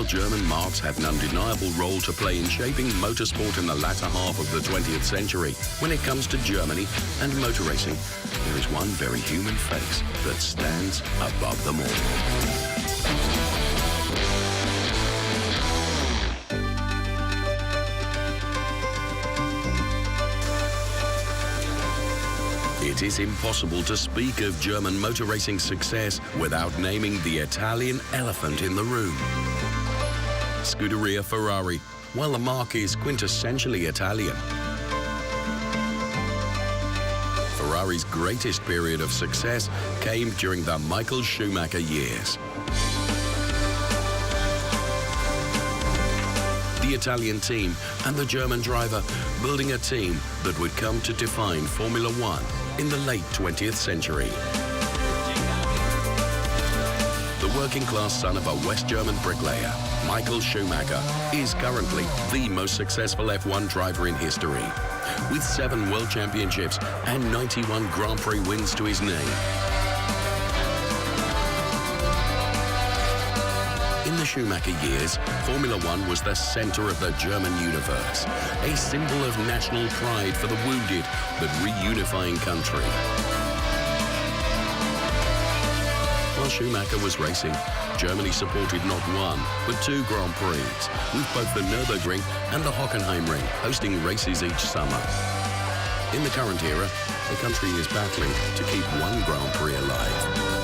While German marques had an undeniable role to play in shaping motorsport in the latter half of the 20th century, when it comes to Germany and motor racing, there is one very human face that stands above them all. It is impossible to speak of German motor racing success without naming the Italian elephant in the room. Scuderia Ferrari, while the marque is quintessentially Italian. Ferrari's greatest period of success came during the Michael Schumacher years. The Italian team and the German driver building a team that would come to define Formula One in the late 20th century. The working-class son of a West German bricklayer, Michael Schumacher, is currently the most successful F1 driver in history, with 7 World Championships and 91 Grand Prix wins to his name. In the Schumacher years, Formula One was the center of the German universe, a symbol of national pride for the wounded but reunifying country. While Schumacher was racing, Germany supported not 1, but 2 Grand Prix, with both the Nürburgring and the Hockenheimring hosting races each summer. In the current era, the country is battling to keep 1 Grand Prix alive.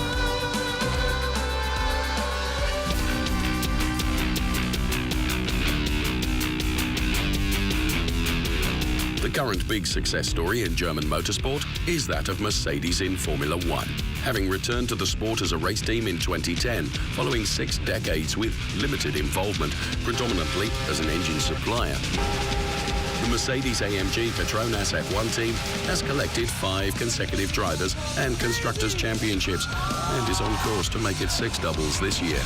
The current big success story in German motorsport is that of Mercedes in Formula One, having returned to the sport as a race team in 2010, following 6 decades with limited involvement, predominantly as an engine supplier. The Mercedes-AMG Petronas F1 team has collected 5 consecutive drivers and constructors' championships and is on course to make it 6 doubles this year.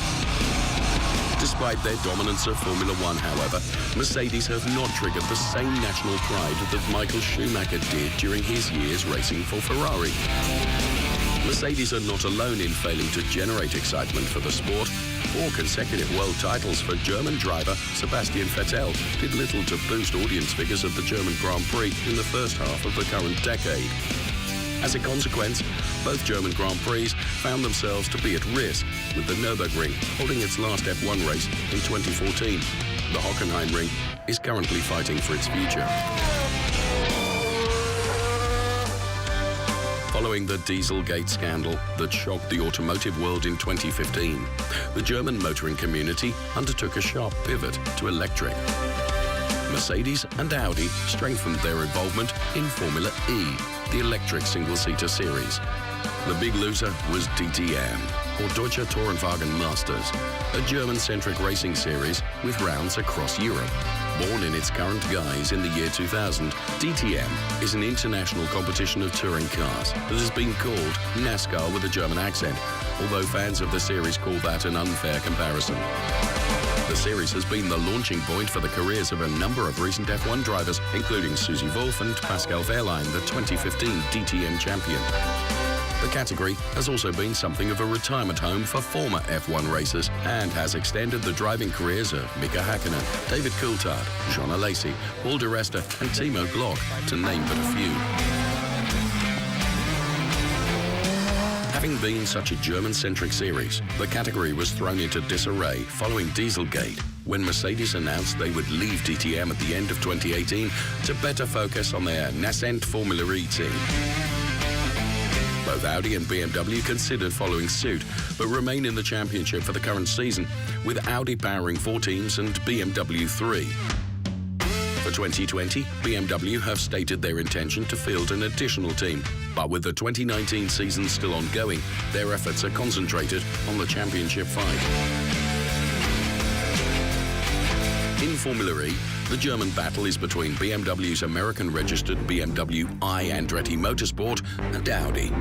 Despite their dominance of Formula One, however, Mercedes have not triggered the same national pride that Michael Schumacher did during his years racing for Ferrari. Mercedes are not alone in failing to generate excitement for the sport. 4 consecutive world titles for German driver Sebastian Vettel did little to boost audience figures of the German Grand Prix in the first half of the current decade. As a consequence, both German Grand Prix found themselves to be at risk, with the Nürburgring holding its last F1 race in 2014. The Hockenheimring is currently fighting for its future. Following the Dieselgate scandal that shocked the automotive world in 2015, the German motoring community undertook a sharp pivot to electric. Mercedes and Audi strengthened their involvement in Formula E, the electric single-seater series. The big loser was DTM, or Deutsche Tourenwagen Masters, a German-centric racing series with rounds across Europe. Born in its current guise in the year 2000, DTM is an international competition of touring cars that has been called NASCAR with a German accent, although fans of the series call that an unfair comparison. The series has been the launching point for the careers of a number of recent F1 drivers, including Susie Wolff and Pascal Wehrlein, the 2015 DTM champion. The category has also been something of a retirement home for former F1 racers and has extended the driving careers of Mika Häkkinen, David Coulthard, Jean Alesi, Paul di Resta and Timo Glock, to name but a few. Having been such a German-centric series, the category was thrown into disarray following Dieselgate, when Mercedes announced they would leave DTM at the end of 2018 to better focus on their nascent Formula E team. Both Audi and BMW considered following suit, but remain in the championship for the current season, with Audi powering 4 teams and BMW 3. For 2020, BMW have stated their intention to field an additional team, but with the 2019 season still ongoing, their efforts are concentrated on the championship fight. In Formula E, the German battle is between BMW's American-registered BMW I Andretti Motorsport and Audi.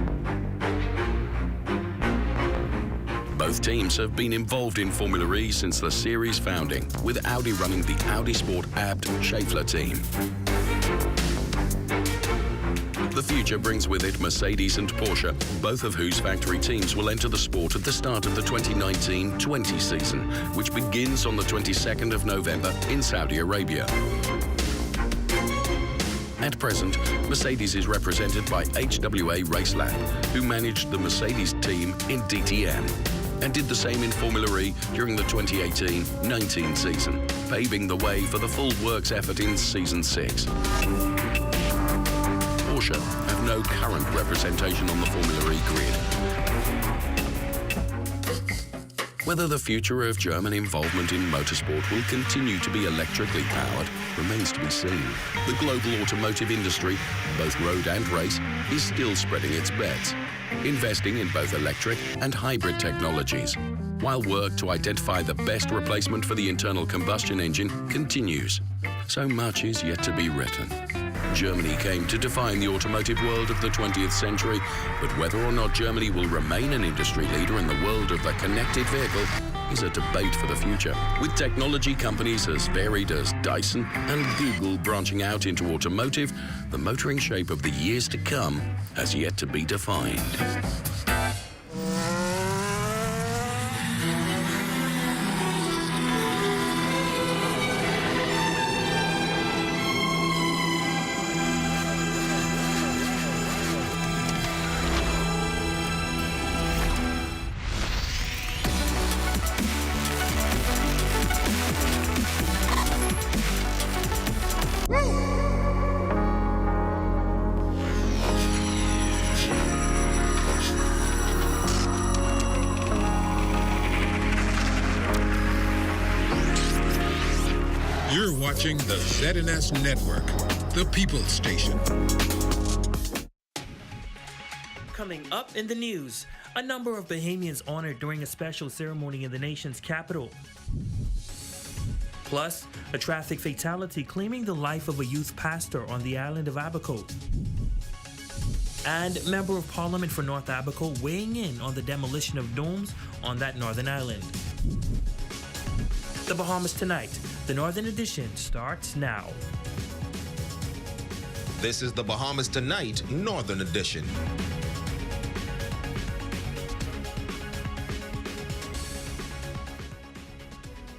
Both teams have been involved in Formula E since the series' founding, with Audi running the Audi Sport Abt Schaeffler team. The future brings with it Mercedes and Porsche, both of whose factory teams will enter the sport at the start of the 2019-20 season, which begins on the 22nd of November in Saudi Arabia. At present, Mercedes is represented by HWA Racelab, who managed the Mercedes team in DTM, and did the same in Formula E during the 2018-19 season, paving the way for the full works effort in Season 6. Porsche have no current representation on the Formula E grid. Whether the future of German involvement in motorsport will continue to be electrically powered remains to be seen. The global automotive industry, both road and race, is still spreading its bets, investing in both electric and hybrid technologies, while work to identify the best replacement for the internal combustion engine continues. So much is yet to be written. Germany came to define the automotive world of the 20th century, but whether or not Germany will remain an industry leader in the world of the connected vehicle is a debate for the future. With technology companies as varied as Dyson and Google branching out into automotive, the motoring shape of the years to come has yet to be defined. You're watching the ZNS Network, the People's Station. Coming up in the news, a number of Bahamians honored during a special ceremony in the nation's capital. Plus, a traffic fatality claiming the life of a youth pastor on the island of Abaco. And Member of Parliament for North Abaco weighing in on the demolition of domes on that northern island. The Bahamas Tonight, the Northern Edition, starts now. This is the Bahamas Tonight, Northern Edition.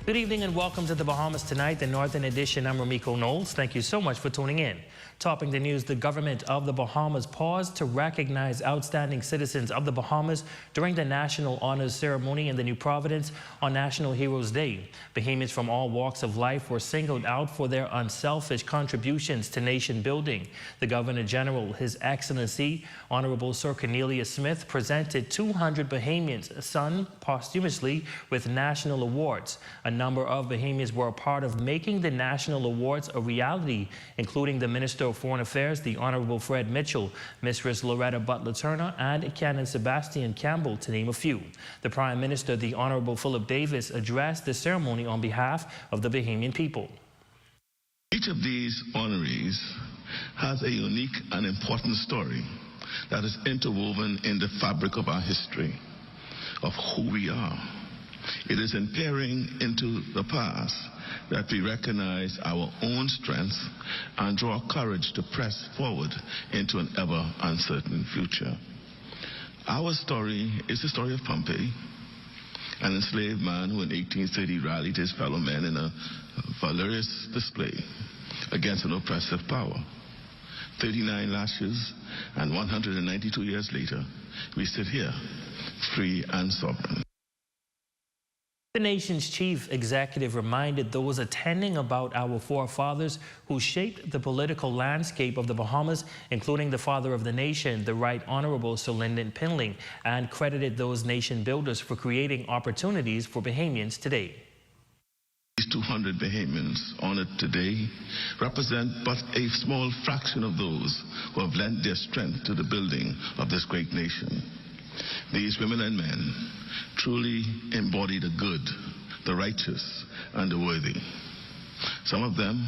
Good evening and welcome to the Bahamas Tonight, the Northern Edition. I'm Ramiko Knowles. Thank you so much for tuning in. Topping the news, the government of the Bahamas paused to recognize outstanding citizens of the Bahamas during the National Honors Ceremony in the New Providence on National Heroes Day. Bahamians from all walks of life were singled out for their unselfish contributions to nation building. The Governor General, His Excellency, Honorable Sir Cornelius Smith, presented 200 Bahamians, son posthumously, with national awards. A number of Bahamians were a part of making the national awards a reality, including the Minister of Foreign Affairs, the Honorable Fred Mitchell, Mistress Loretta Butler-Turner, and Canon Sebastian Campbell, to name a few. The Prime Minister, the Honorable Philip Davis, addressed the ceremony on behalf of the Bahamian people. Each of these honorees has a unique and important story that is interwoven in the fabric of our history, of who we are. It is in peering into the past that we recognize our own strengths and draw courage to press forward into an ever uncertain future. Our story is the story of Pompey, an enslaved man who in 1830 rallied his fellow men in a valorous display against an oppressive power. 39 lashes and 192 years later, we sit here, free and sovereign. The nation's chief executive reminded those attending about our forefathers who shaped the political landscape of the Bahamas, including the father of the nation, the Right Honorable Sir Lyndon Pinling, and credited those nation builders for creating opportunities for Bahamians today. These 200 Bahamians honored today represent but a small fraction of those who have lent their strength to the building of this great nation. These women and men truly embody the good, the righteous, and the worthy. Some of them,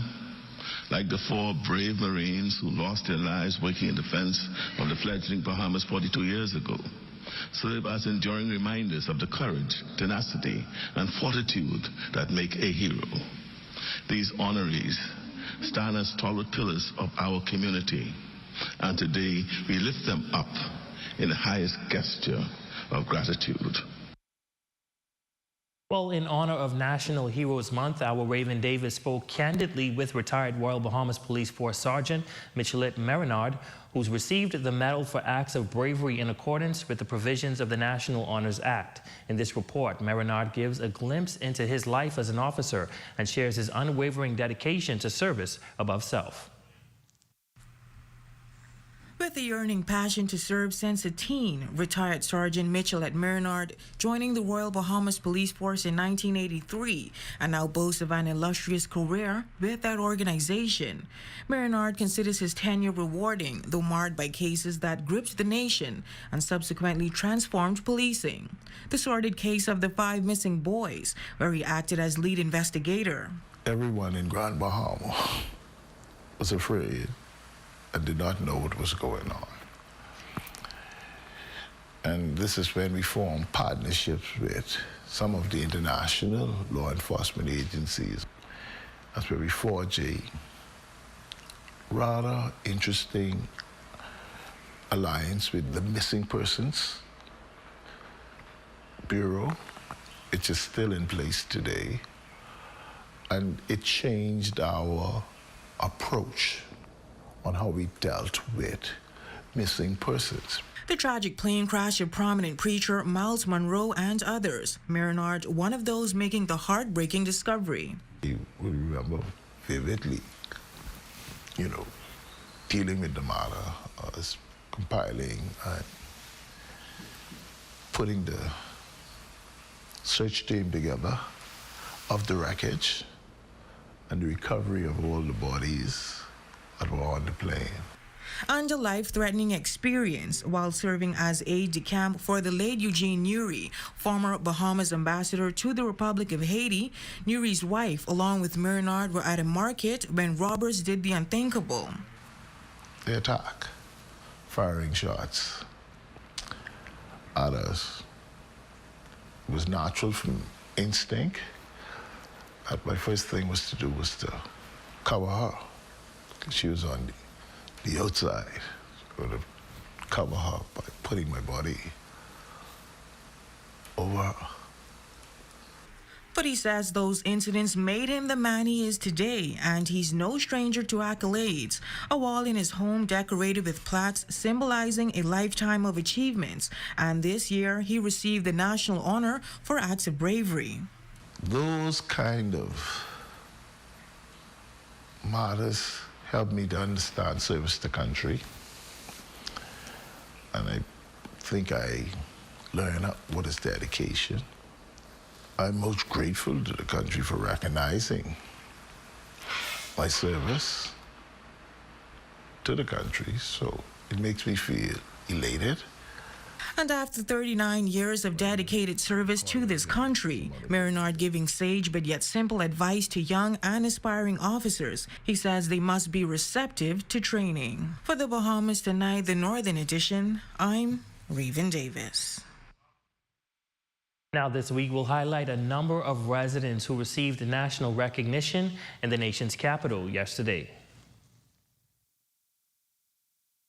like the 4 brave Marines who lost their lives working in defense of the fledgling Bahamas 42 years ago, serve as enduring reminders of the courage, tenacity, and fortitude that make a hero. These honorees stand as stalwart pillars of our community, And today, we lift them up in the highest gesture of gratitude. Well, in honor of National Heroes Month, our Raven Davis spoke candidly with retired Royal Bahamas Police Force Sergeant Michelet Marinard, who's received the Medal for Acts of Bravery in accordance with the provisions of the National Honors Act. In this report, Marinard gives a glimpse into his life as an officer and shares his unwavering dedication to service above self. With a yearning passion to serve since a teen, retired Sergeant Michelet Marinard joining the Royal Bahamas Police Force in 1983 and now boasts of an illustrious career with that organization. Marinard considers his tenure rewarding, though marred by cases that gripped the nation and subsequently transformed policing. The sordid case of the 5 missing boys, where he acted as lead investigator. Everyone in Grand Bahama was afraid and did not know what was going on. And this is when we formed partnerships with some of the international law enforcement agencies. That's where we forged a rather interesting alliance with the Missing Persons Bureau, which is still in place today. And it changed our approach on how we dealt with missing persons. The tragic plane crash of prominent preacher Miles Monroe and others. Marinard, one of those making the heartbreaking discovery. You will remember vividly, dealing with the matter, compiling and putting the search team together of the wreckage and the recovery of all the bodies that were on the plane. And a life-threatening experience while serving as aide-de-camp for the late Eugene Newry, former Bahamas ambassador to the Republic of Haiti. Newry's wife, along with Marinard, were at a market when robbers did the unthinkable. They attack, firing shots at us. It was natural from instinct. But my first thing was to cover her. She was on the outside. I would have covered her by putting my body over her. But he says those incidents made him the man he is today, and he's no stranger to accolades. A wall in his home decorated with plaques symbolizing a lifetime of achievements. And this year, he received the National Honor for Acts of Bravery. Those kind of matters helped me to understand service to country. And I think I learned what is dedication. I'm most grateful to the country for recognizing my service to the country, so it makes me feel elated. And after 39 years of dedicated service to this country, Marinard giving sage but yet simple advice to young and aspiring officers. He says they must be receptive to training. For the Bahamas Tonight, the Northern Edition, I'm Raven Davis. Now this week we'll highlight a number of residents who received national recognition in the nation's capital yesterday.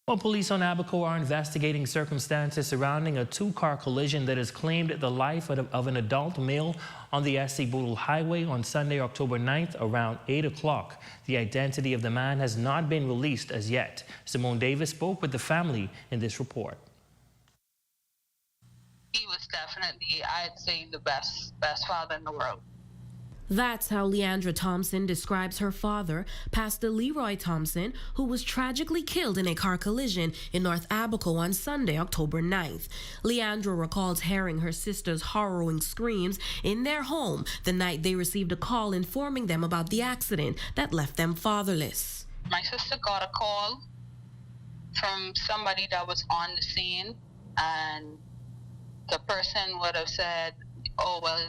Well, police on Abaco are investigating circumstances surrounding a 2-car collision that has claimed the life of an adult male on the SC Boodle Highway on Sunday, October 9th, around 8 o'clock. The identity of the man has not been released as yet. Simone Davis spoke with the family in this report. He was definitely, I'd say, the best father in the world. That's how Leandra Thompson describes her father, Pastor Leroy Thompson, who was tragically killed in a car collision in North Abaco on Sunday, October 9th. Leandra recalls hearing her sister's harrowing screams in their home the night they received a call informing them about the accident that left them fatherless. My sister got a call from somebody that was on the scene, and the person would have said, oh, well,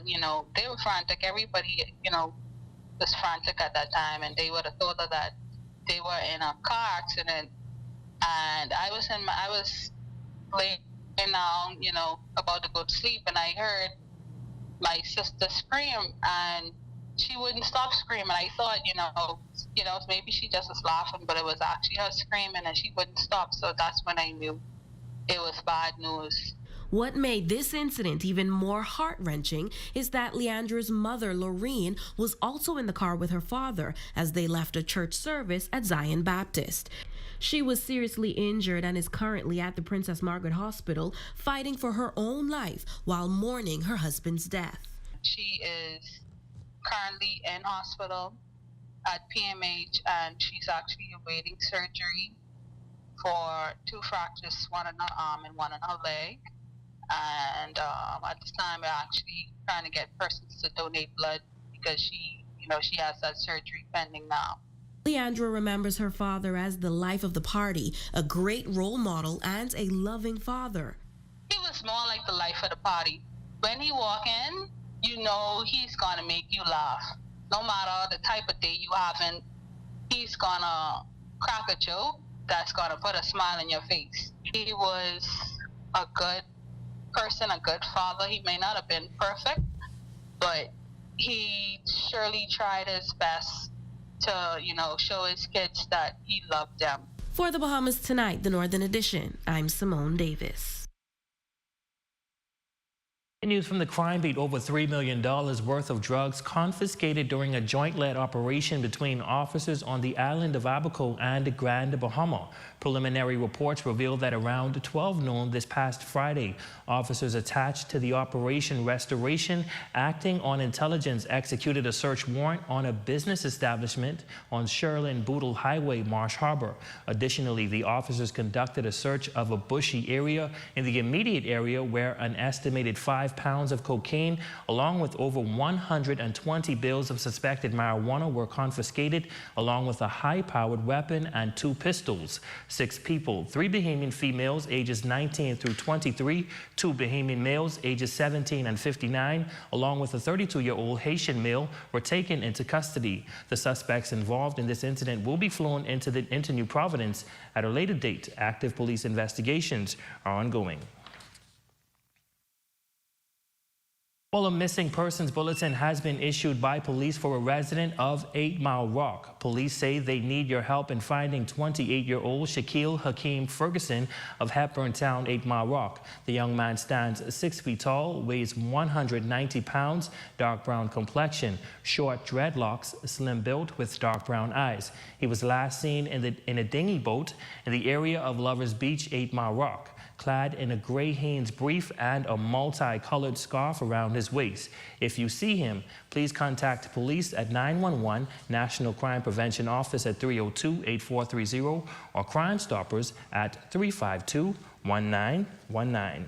they were frantic. Everybody, was frantic at that time, and they would have thought that they were in a car accident. And I was laying down, about to go to sleep, and I heard my sister scream, and she wouldn't stop screaming. I thought, maybe she just was laughing, but it was actually her screaming, and she wouldn't stop. So that's when I knew it was bad news. What made this incident even more heart-wrenching is that Leandra's mother, Lorene, was also in the car with her father as they left a church service at Zion Baptist. She was seriously injured and is currently at the Princess Margaret Hospital fighting for her own life while mourning her husband's death. She is currently in hospital at PMH, and she's actually awaiting surgery for 2 fractures, one in her arm and one in her leg. And at this time, we're actually trying to get persons to donate blood because she has that surgery pending now. Leandra remembers her father as the life of the party, a great role model and a loving father. He was more like the life of the party. When he walk in, he's going to make you laugh. No matter the type of day you having, he's going to crack a joke that's going to put a smile on your face. He was a good person, a good father. He may not have been perfect, but he surely tried his best to, show his kids that he loved them. For the Bahamas Tonight, the Northern Edition, I'm Simone Davis. In news from the crime beat, over $3 million worth of drugs confiscated during a joint-led operation between officers on the island of Abaco and Grand Bahama. Preliminary reports reveal that around 12 noon this past Friday, officers attached to the Operation Restoration, acting on intelligence, executed a search warrant on a business establishment on Sherlin-Bootle Highway, Marsh Harbor. Additionally, the officers conducted a search of a bushy area in the immediate area where an estimated 5 pounds of cocaine, along with over 120 bills of suspected marijuana, were confiscated, along with a high-powered weapon and 2 pistols. 6 people, 3 Bahamian females ages 19 through 23, 2 Bahamian males ages 17 and 59, along with a 32-year-old Haitian male, were taken into custody. The suspects involved in this incident will be flown into New Providence at a later date. Active police investigations are ongoing. Well, a missing persons bulletin has been issued by police for a resident of 8 Mile Rock. Police say they need your help in finding 28-year-old Shaquille Hakeem Ferguson of Hepburn Town, 8 Mile Rock. The young man stands 6 feet tall, weighs 190 pounds, dark brown complexion, short dreadlocks, slim built with dark brown eyes. He was last seen in a dinghy boat in the area of Lovers Beach, 8 Mile Rock, clad in a gray Hanes brief and a multicolored scarf around his waist. If you see him, please contact police at 911, National Crime Prevention Office at 302-8430, or Crime Stoppers at 352-1919.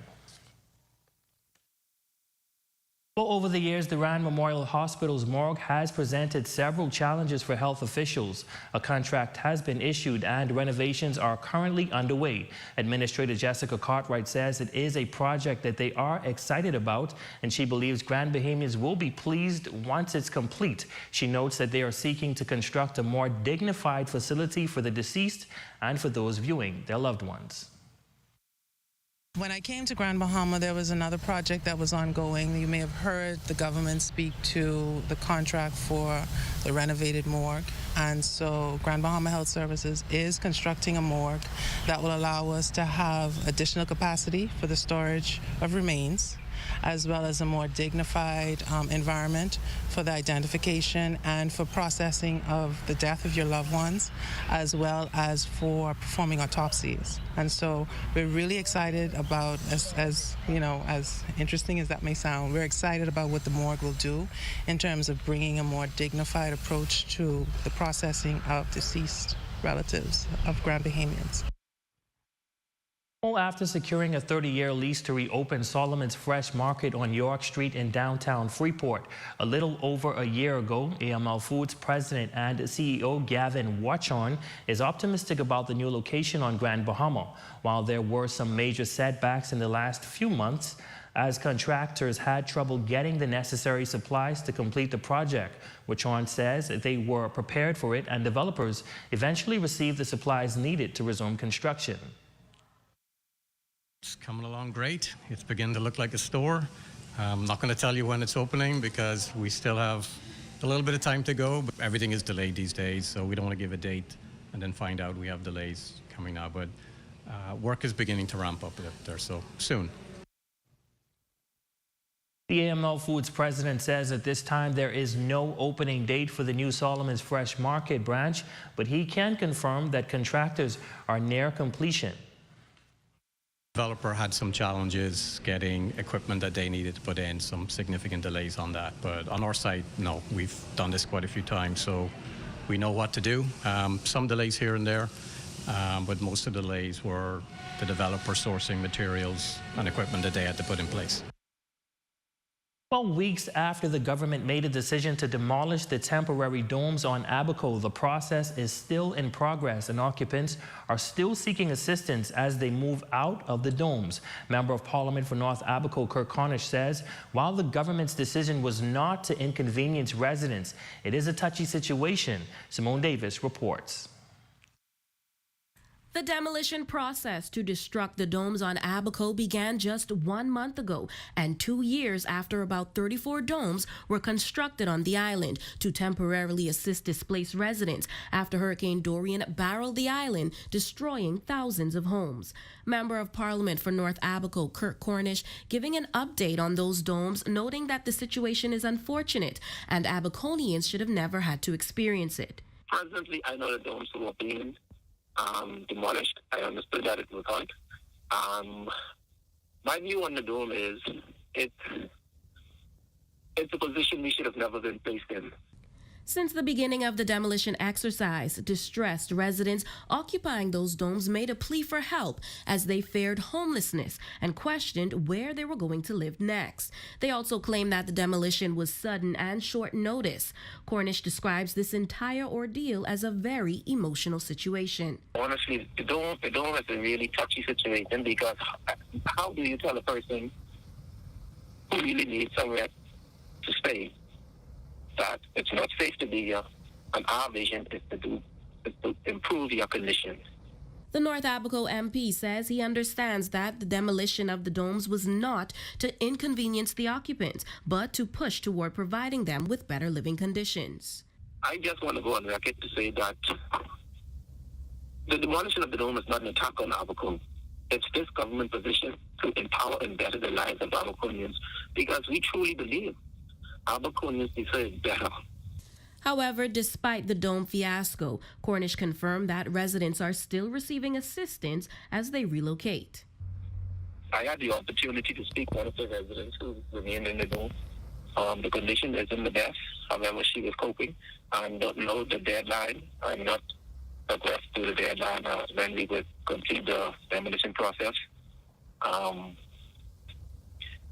Well, over the years, the Rand Memorial Hospital's morgue has presented several challenges for health officials. A contract has been issued and renovations are currently underway. Administrator Jessica Cartwright says it is a project that they are excited about, and she believes Grand Bahamians will be pleased once it's complete. She notes that they are seeking to construct a more dignified facility for the deceased and for those viewing their loved ones. When I came to Grand Bahama, there was another project that was ongoing. You may have heard the government speak to the contract for the renovated morgue. And so Grand Bahama Health Services is constructing a morgue that will allow us to have additional capacity for the storage of remains, as well as a more dignified environment for the identification and for processing of the death of your loved ones, as well as for performing autopsies. And so we're really excited about, as interesting as that may sound, we're excited about what the morgue will do in terms of bringing a more dignified approach to the processing of deceased relatives of Grand Bahamians. After securing a 30-year lease to reopen Solomon's Fresh Market on York Street in downtown Freeport a little over a year ago, AML Foods president and CEO Gavin Watchorn is optimistic about the new location on Grand Bahama. While there were some major setbacks in the last few months, as contractors had trouble getting the necessary supplies to complete the project, Watchorn says they were prepared for it and developers eventually received the supplies needed to resume construction. It's coming along great. It's beginning to look like a store. I'm not going to tell you when it's opening because we still have A little bit of time to go, but everything is delayed these days, so we don't want to give a date and then find out we have delays coming now. But work is beginning to ramp up there, so soon. The AML Foods president says at this time there is no opening date for the new Solomon's Fresh Market branch, but he can confirm that contractors are near completion. Developer had some challenges getting equipment that they needed to put in, some significant delays on that. But on our side, no, we've done this quite a few times, so we know what to do. Some delays here and there, but most of the delays were the developer sourcing materials and equipment that they had to put in place. Well, weeks after the government made a decision to demolish the temporary domes on Abaco, the process is still in progress and occupants are still seeking assistance as they move out of the domes. Member of Parliament for North Abaco, Conch, says while the government's decision was not to inconvenience residents, it is a touchy situation. Simone Davis reports. The demolition process to destruct the domes on Abaco began just 1 month ago and 2 years after about 34 domes were constructed on the island to temporarily assist displaced residents after Hurricane Dorian barreled the island, destroying thousands of homes. Member of Parliament for North Abaco, Conch, giving an update on those domes, noting that the situation is unfortunate and Abaconians should have never had to experience it. Presently, I know the domes were being demolished. I understood that it was hard. My view on the dome is it's a position we should have never been placed in. Since the beginning of the demolition exercise, distressed residents occupying those domes made a plea for help as they feared homelessness and questioned where they were going to live next. They also claimed that the demolition was sudden and short notice. Conch describes this entire ordeal as a very emotional situation. Honestly, the dome is a really touchy situation because how do you tell a person who really needs somewhere to stay that it's not safe to be here, and our vision is to improve your conditions. The North Abaco MP says he understands that the demolition of the domes was not to inconvenience the occupants, but to push toward providing them with better living conditions. I just want to go on record to say that the demolition of the dome is not an attack on Abaco. It's this government position to empower and better the lives of Abaconians because we truly believe Abaconians deserve better. However, despite the dome fiasco, Conch confirmed that residents are still receiving assistance as they relocate. I had the opportunity to speak to one of the residents who remained in the dome. The condition isn't the best. However, she was coping. I don't know the deadline. I'm not aggressive to the deadline when we would complete the demolition process.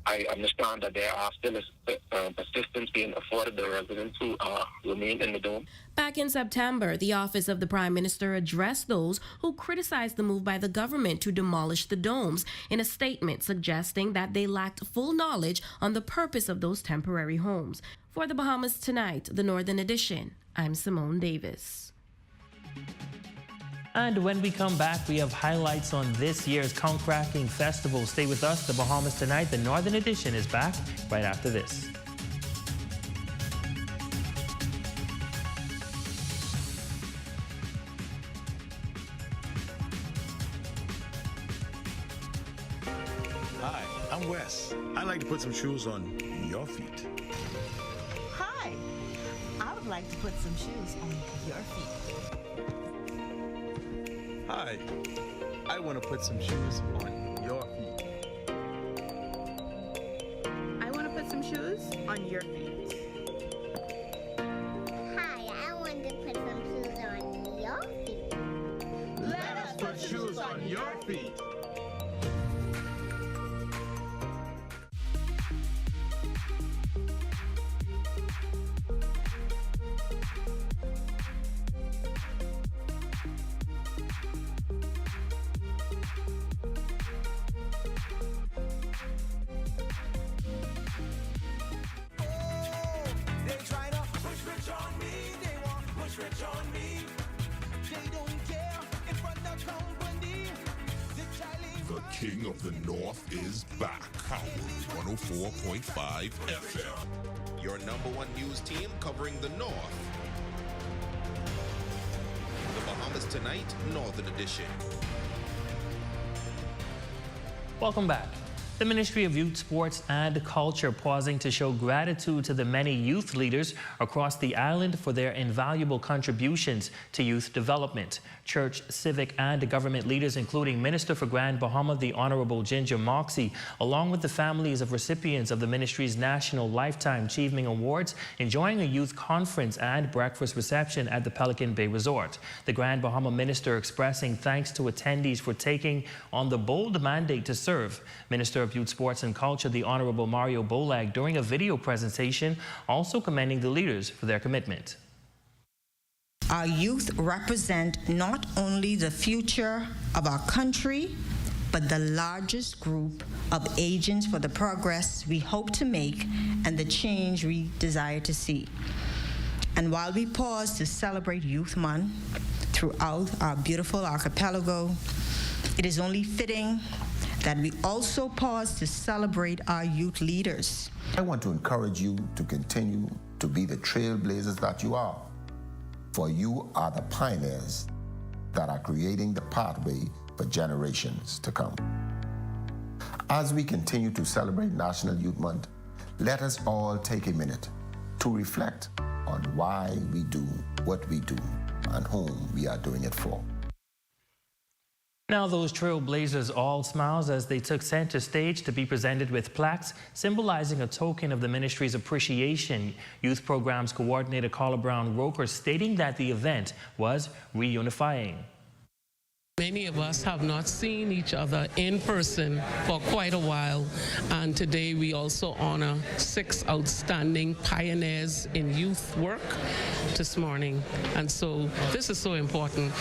I understand that there are still assistance being afforded the residents who remain in the dome. Back in September, the Office of the Prime Minister addressed those who criticized the move by the government to demolish the domes in a statement suggesting that they lacked full knowledge on the purpose of those temporary homes. For the Bahamas Tonight, the Northern Edition, I'm Simone Davis. And when we come back, we have highlights on this year's Conch Festival. Stay with us. The Bahamas Tonight, the Northern Edition, is back right after this. Hi, I'm Wes. I like to put some shoes on your feet. Hi, I would like to put some shoes on your feet. Hi, I want to put some shoes on your feet. I want to put some shoes on your feet. Hi, I want to put some shoes on your feet. Let us put shoes on your feet. The King of the North is back. Power 104.5 FM. Your number one news team covering the North. The Bahamas Tonight, Northern Edition. Welcome back. The Ministry of Youth, Sports and Culture pausing to show gratitude to the many youth leaders across the island for their invaluable contributions to youth development. Church, civic and government leaders, including Minister for Grand Bahama, the Honorable Ginger Moxie, along with the families of recipients of the ministry's National Lifetime Achievement Awards, enjoying a youth conference and breakfast reception at the Pelican Bay Resort. The Grand Bahama minister expressing thanks to attendees for taking on the bold mandate to serve. Minister of Youth, Sports and Culture, the Honorable Mario Bolag, during a video presentation, also commending the leaders for their commitment. Our youth represent not only the future of our country, but the largest group of agents for the progress we hope to make and the change we desire to see. And while we pause to celebrate Youth Month throughout our beautiful archipelago, it is only fitting that we also pause to celebrate our youth leaders. I want to encourage you to continue to be the trailblazers that you are, for you are the pioneers that are creating the pathway for generations to come. As we continue to celebrate National Youth Month, let us all take a minute to reflect on why we do what we do and whom we are doing it for. Now those trailblazers all smiles as they took center stage to be presented with plaques symbolizing a token of the ministry's appreciation. Youth Programs Coordinator Carla Brown-Roker stating that the event was reunifying. Many of us have not seen each other in person for quite a while, and today we also honor 6 outstanding pioneers in youth work this morning, and so this is so important.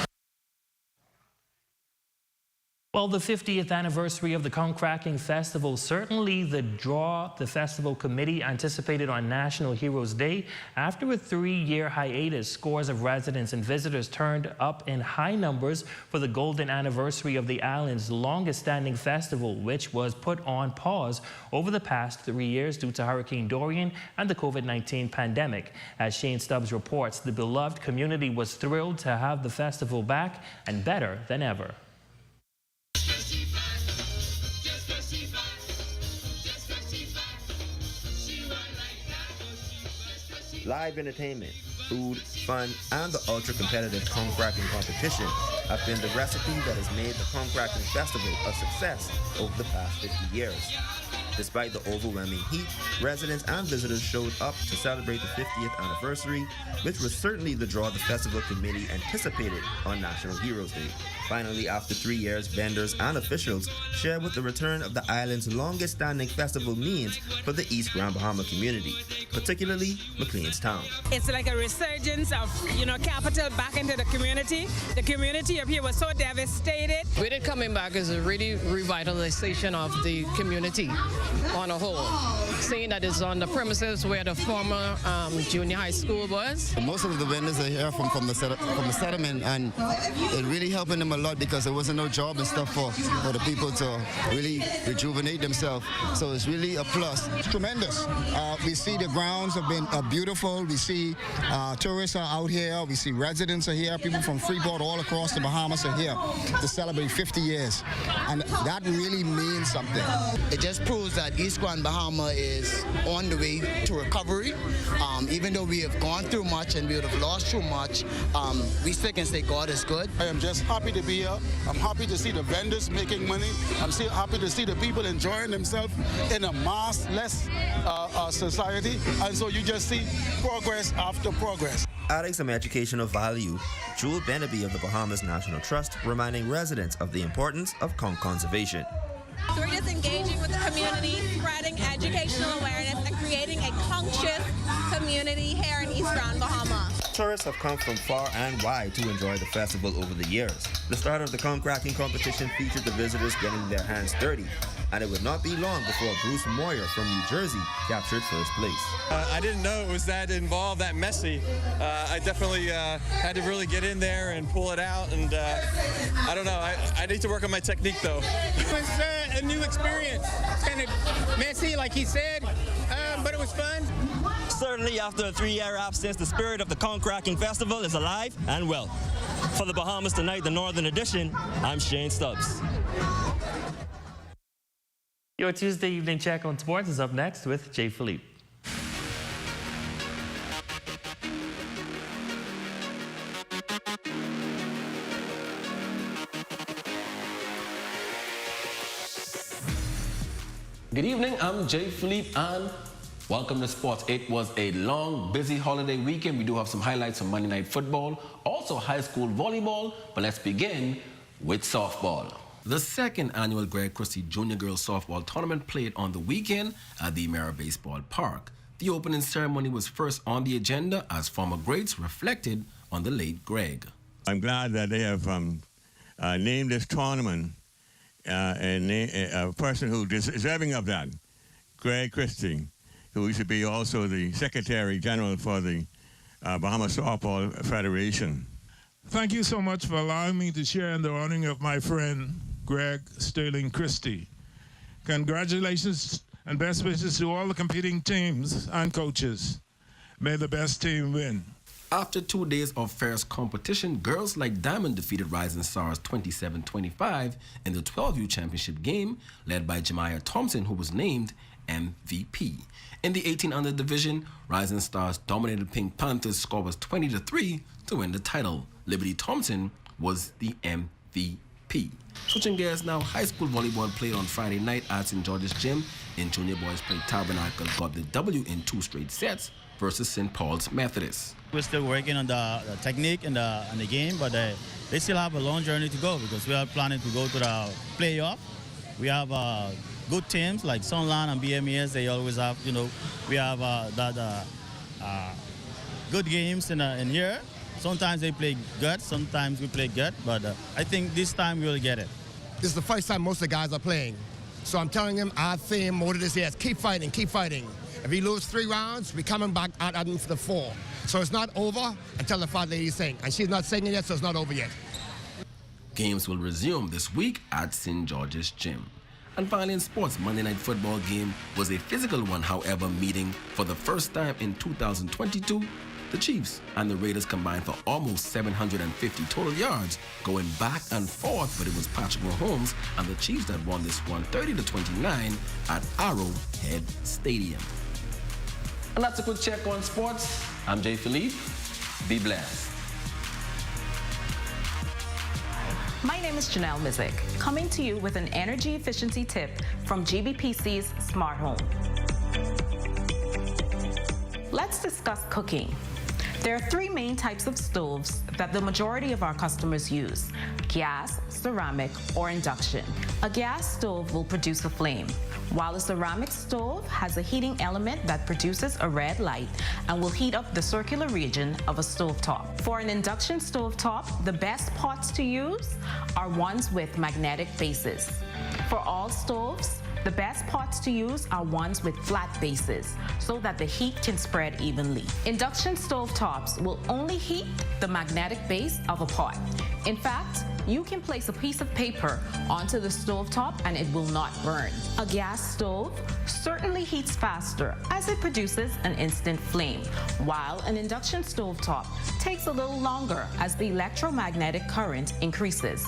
Well, the 50th anniversary of the Conch Festival, certainly the draw the festival committee anticipated on National Heroes Day. After a 3-year hiatus, scores of residents and visitors turned up in high numbers for the golden anniversary of the island's longest-standing festival, which was put on pause over the past 3 years due to Hurricane Dorian and the COVID-19 pandemic. As Shane Stubbs reports, the beloved community was thrilled to have the festival back and better than ever. Live entertainment, food, fun, and the ultra-competitive conch cracking competition have been the recipe that has made the Conch Cracking Festival a success over the past 50 years. Despite the overwhelming heat, residents and visitors showed up to celebrate the 50th anniversary, which was certainly the draw the festival committee anticipated on National Heroes Day. Finally, after 3 years, vendors and officials shared what the return of the island's longest-standing festival means for the East Grand Bahama community, particularly McLeanstown. It's like a resurgence of, capital back into the community. The community up here was so devastated. With it coming back is a really revitalization of the community on a whole. Seeing that it's on the premises where the former junior high school was. Most of the vendors are here from the settlement, and it really helping them a lot because there wasn't no job and stuff for the people to really rejuvenate themselves. So it's really a plus. It's tremendous. We see the grounds have been beautiful. We see tourists are out here. We see residents are here. People from Freeport all across the Bahamas are here to celebrate 50 years. And that really means something. It just proves that East Grand Bahama is on the way to recovery. Even though we have gone through much and we would have lost through much, we still can say God is good. I am just happy to be here. I'm happy to see the vendors making money. I'm still happy to see the people enjoying themselves in a maskless society. And so you just see progress after progress. Adding some educational value, Jewel Benaby of the Bahamas National Trust reminding residents of the importance of conch conservation. So we're just engaging with the community, spreading educational awareness, and creating a conscious community here in East Grand Bahama. Tourists have come from far and wide to enjoy the festival over the years. The start of the conch cracking competition featured the visitors getting their hands dirty, and it would not be long before Bruce Moyer from New Jersey captured first place. I didn't know it was that involved, that messy. I definitely had to really get in there and pull it out, and I don't know. I need to work on my technique, though. It was a new experience. It's kind of messy, like he said, but it was fun. Certainly, after a 3-year absence, the spirit of the Conch Cracking Festival is alive and well. For the Bahamas Tonight, the Northern Edition, I'm Shane Stubbs. Your Tuesday evening check on sports is up next with Jay Philippe. Good evening, I'm Jay Philippe and welcome to sports. It was a long, busy holiday weekend. We do have some highlights from Monday Night Football, also high school volleyball, but let's begin with softball. The second annual Greg Christie Junior Girls Softball Tournament played on the weekend at the Mara Baseball Park. The opening ceremony was first on the agenda as former greats reflected on the late Greg. I'm glad that they have named this tournament a person who is deserving of that, Greg Christie, who used to be also the Secretary General for the Bahamas Softball Federation. Thank you so much for allowing me to share in the honoring of my friend, Greg Sterling Christie. Congratulations and best wishes to all the competing teams and coaches. May the best team win. After 2 days of fierce competition, girls like Diamond defeated Rising Stars 27-25 in the 12U championship game, led by Jemiah Thompson, who was named MVP. In the 18 under division, Rising Stars dominated Pink Panthers. Score was 20-3 to win the title. Liberty Thompson was the MVP. Switching gears now, high school volleyball played on Friday night at St. George's Gym. In junior boys played Tabernacle got the W in 2 straight sets versus St. Paul's Methodist. We're still working on the technique and the game, but they still have a long journey to go because we are planning to go to the playoff. We have good teams like Sunland and BMES. They always have, we have good games in here. Sometimes they play good, sometimes we play good, but I think this time we'll get it. This is the first time most of the guys are playing. So I'm telling him, our theme, motto this year is keep fighting, keep fighting. If we lose 3 rounds, we're coming back at him for the 4. So it's not over until the fat lady sings. And she's not singing yet, so it's not over yet. Games will resume this week at St. George's Gym. And finally in sports, Monday Night Football game was a physical one, however, meeting for the first time in 2022. The Chiefs and the Raiders combined for almost 750 total yards, going back and forth, but it was Patrick Mahomes and the Chiefs that won this one 30-29 at Arrowhead Stadium. And that's a quick check on sports. I'm Jay Philippe. Be blessed. My name is Janelle Mizik, coming to you with an energy efficiency tip from GBPC's Smart Home. Let's discuss cooking. There are 3 main types of stoves that the majority of our customers use: gas, ceramic, or induction. A gas stove will produce a flame, while a ceramic stove has a heating element that produces a red light and will heat up the circular region of a stovetop. For an induction stovetop, the best pots to use are ones with magnetic bases. For all stoves, the best pots to use are ones with flat bases so that the heat can spread evenly. Induction stovetops will only heat the magnetic base of a pot. In fact, you can place a piece of paper onto the stovetop and it will not burn. A gas stove certainly heats faster as it produces an instant flame, while an induction stovetop takes a little longer as the electromagnetic current increases.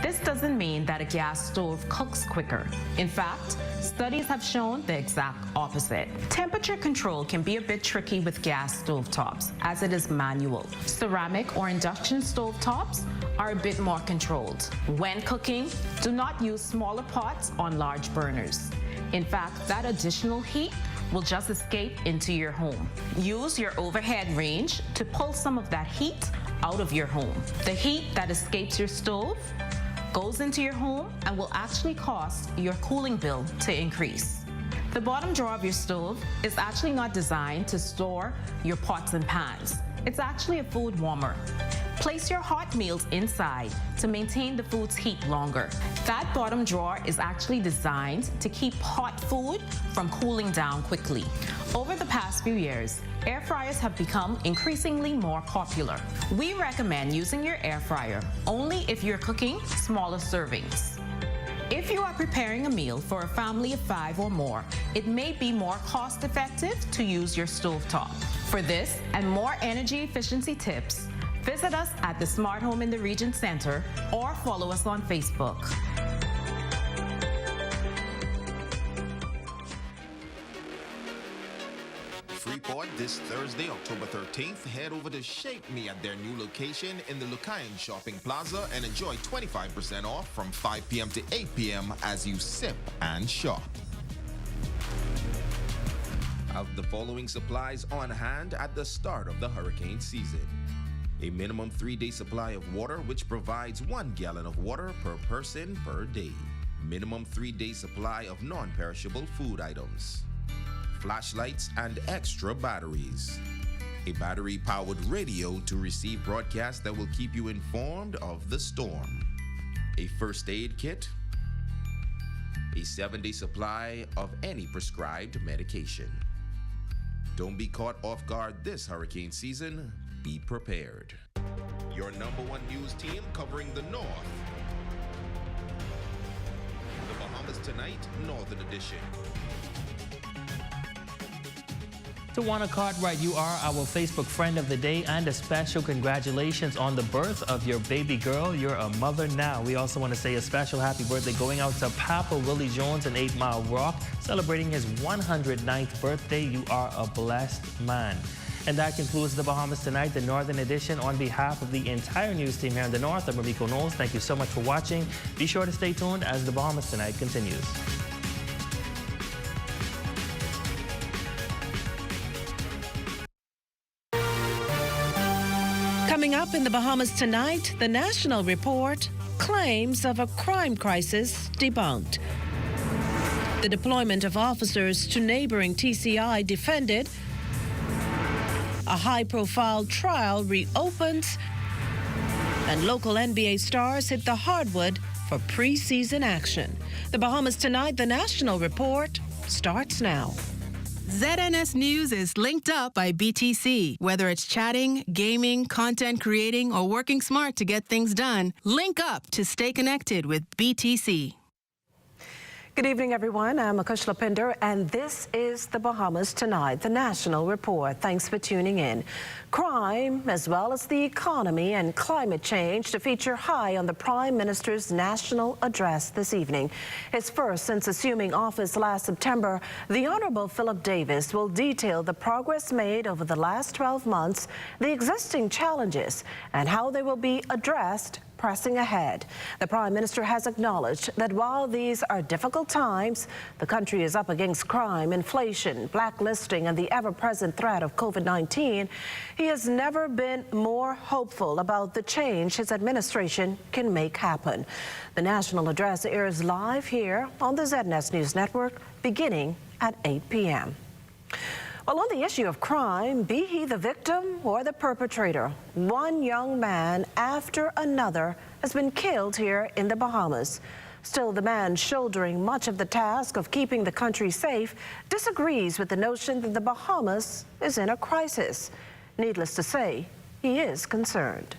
This doesn't mean that a gas stove cooks quicker. In fact, studies have shown the exact opposite. Temperature control can be a bit tricky with gas stovetops as it is manual. Ceramic or induction stovetops are a bit more controlled. When cooking, do not use smaller pots on large burners. In fact, that additional heat will just escape into your home. Use your overhead range to pull some of that heat out of your home. The heat that escapes your stove goes into your home and will actually cause your cooling bill to increase. The bottom drawer of your stove is actually not designed to store your pots and pans. It's actually a food warmer. Place your hot meals inside to maintain the food's heat longer. That bottom drawer is actually designed to keep hot food from cooling down quickly. Over the past few years, air fryers have become increasingly more popular. We recommend using your air fryer only if you're cooking smaller servings. If you are preparing a meal for a family of 5 or more, it may be more cost-effective to use your stovetop. For this and more energy efficiency tips, visit us at the Smart Home in the Region Center or follow us on Facebook. Freeport this Thursday, October 13th. Head over to Shape Me at their new location in the Lucayan Shopping Plaza and enjoy 25% off from 5 p.m. to 8 p.m. as you sip and shop. Have the following supplies on hand at the start of the hurricane season. A minimum 3-day supply of water, which provides 1 gallon of water per person per day. Minimum 3-day supply of non-perishable food items. Flashlights and extra batteries. A battery-powered radio to receive broadcasts that will keep you informed of the storm. A first aid kit. A 7-day supply of any prescribed medication. Don't be caught off guard this hurricane season. Be prepared. Your #1 news team covering the North. The Bahamas Tonight, Northern Edition. Tawana Cartwright, you are our Facebook friend of the day, and a special congratulations on the birth of your baby girl. You're a mother now. We also want to say a special happy birthday going out to Papa Willie Jones in 8 Mile Rock, celebrating his 109th birthday. You are a blessed man. And that concludes the Bahamas Tonight, the Northern Edition. On behalf of the entire news team here in the North, I'm Ramiko Knowles. Thank you so much for watching. Be sure to stay tuned as the Bahamas Tonight continues. Coming up in the Bahamas Tonight, the National Report, claims of a crime crisis debunked. The deployment of officers to neighboring TCI defended. A high-profile trial reopens. And local NBA stars hit the hardwood for preseason action. The Bahamas Tonight, the National Report, starts now. ZNS News is linked up by BTC. Whether it's chatting, gaming, content creating, or working smart to get things done, link up to stay connected with BTC. Good evening, everyone. I'm Akush Lapinder, and this is the Bahamas Tonight, the National Report. Thanks for tuning in. Crime, as well as the economy and climate change, to feature high on the Prime Minister's national address this evening. His first since assuming office last September, the Honorable Philip Davis will detail the progress made over the last 12 months, the existing challenges, and how they will be addressed pressing ahead. The Prime Minister has acknowledged that while these are difficult times, the country is up against crime, inflation, blacklisting, and the ever-present threat of COVID-19. He has never been more hopeful about the change his administration can make happen. The national address airs live here on the ZNS News Network beginning at 8 p.m. Well, on the issue of crime, be he the victim or the perpetrator, one young man after another has been killed here in the Bahamas. Still, the man shouldering much of the task of keeping the country safe disagrees with the notion that the Bahamas is in a crisis. Needless to say, he is concerned.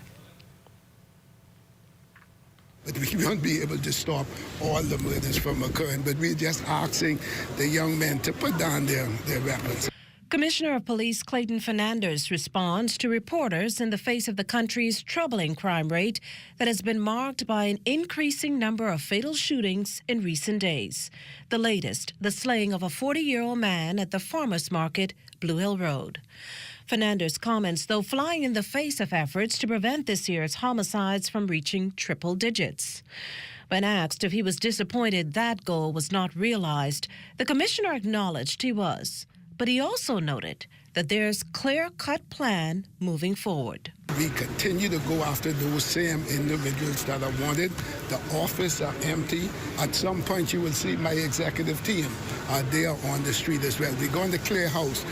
But we won't be able to stop all the murders from occurring, but we're just asking the young men to put down their weapons. Commissioner of Police Clayton Fernandez responds to reporters in the face of the country's troubling crime rate that has been marked by an increasing number of fatal shootings in recent days. The latest, the slaying of a 40-year-old man at the farmers market, Blue Hill Road. Fernandez comments, though, flying in the face of efforts to prevent this year's homicides from reaching triple digits. When asked if he was disappointed that goal was not realized, the commissioner acknowledged he was, But he also noted that there's clear-cut plan moving forward. We continue to go after those same individuals that are wanted. The office are empty. At some point, you will see my executive team. They are on the street as well. We're going to clear house.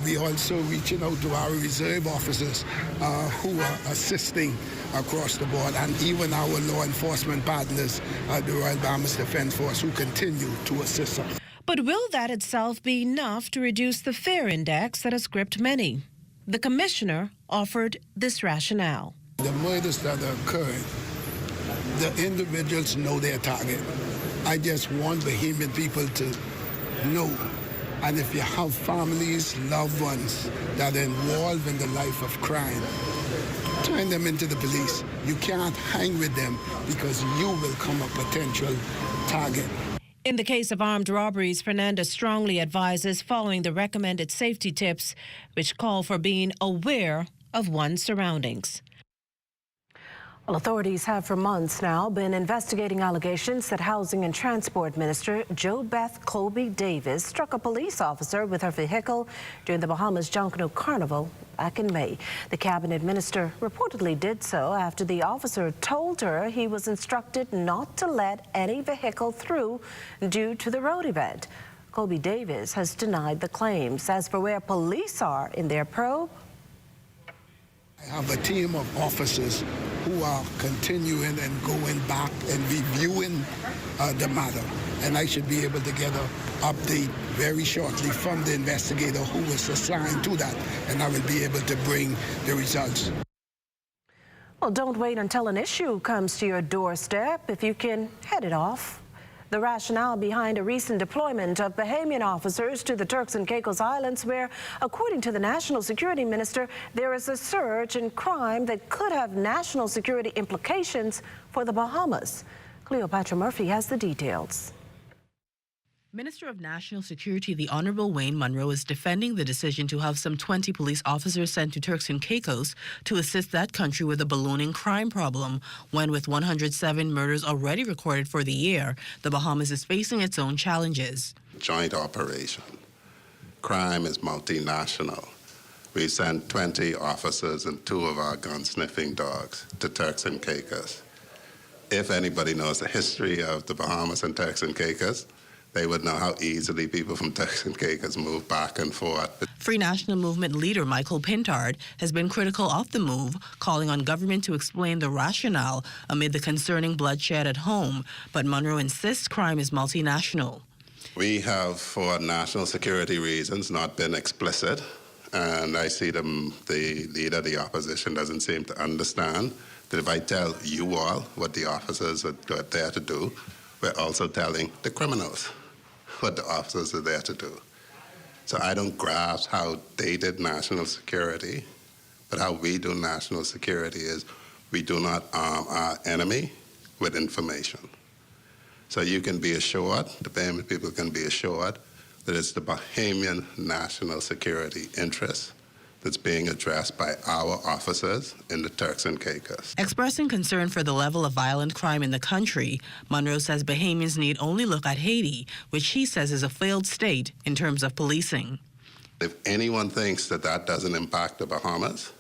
We're also reaching out to our reserve officers who are assisting across the board, and even our law enforcement partners, the Royal Bahamas Defense Force, who continue to assist us. But will that itself be enough to reduce the fear index that has gripped many? The commissioner offered this rationale. The murders that are occurring, the individuals know their target. I just want Bahamian people to know. And if you have families, loved ones that are involved in the life of crime, turn them into the police. You can't hang with them because you will become a potential target. In the case of armed robberies, Fernandez strongly advises following the recommended safety tips, which call for being aware of one's surroundings. Well, authorities have for months now been investigating allegations that Housing and Transport Minister JoBeth Colby Davis struck a police officer with her vehicle during the Bahamas Junkanoo Carnival back in May. The cabinet minister reportedly did so after the officer told her he was instructed not to let any vehicle through due to the road event. Colby Davis has denied the claims. As for where police are in their probe, I have a team of officers who are continuing and going back and reviewing the matter. And I should be able to get an update very shortly from the investigator who was assigned to that. And I will be able to bring the results. Well, don't wait until an issue comes to your doorstep if you can head it off. The rationale behind a recent deployment of Bahamian officers to the Turks and Caicos Islands, where, according to the National Security Minister, there is a surge in crime that could have national security implications for the Bahamas. Cleopatra Murphy has the details. Minister of National Security, the Honorable Wayne Munro, is defending the decision to have some 20 police officers sent to Turks and Caicos to assist that country with a ballooning crime problem, when with 107 murders already recorded for the year, the Bahamas is facing its own challenges. Joint operation. Crime is multinational. We sent 20 officers and 2 of our gun-sniffing dogs to Turks and Caicos. If anybody knows the history of the Bahamas and Turks and Caicos, they would know how easily people from Turks and Caicos move back and forth. Free National Movement leader Michael Pintard has been critical of the move, calling on government to explain the rationale amid the concerning bloodshed at home. But Munro insists crime is multinational. We have, for national security reasons, not been explicit. And I see the leader of the opposition doesn't seem to understand that if I tell you all what the officers are there to do, we're also telling the criminals what the officers are there to do. So I don't grasp how they did national security, but how we do national security is we do not arm our enemy with information. So you can be assured, the Bahamian people can be assured, that it's the Bahamian national security interest that's being addressed by our officers in the Turks and Caicos. Expressing concern for the level of violent crime in the country, Munro says Bahamians need only look at Haiti, which he says is a failed state in terms of policing. If anyone thinks that that doesn't impact the Bahamas,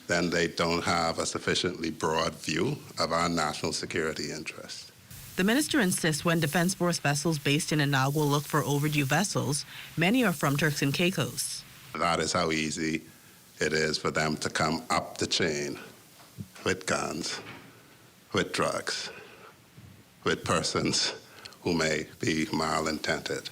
then they don't have a sufficiently broad view of our national security interests. The minister insists when Defense Force vessels based in Inagua look for overdue vessels, many are from Turks and Caicos. That is how easy it is for them to come up the chain with guns, with drugs, with persons who may be malintended.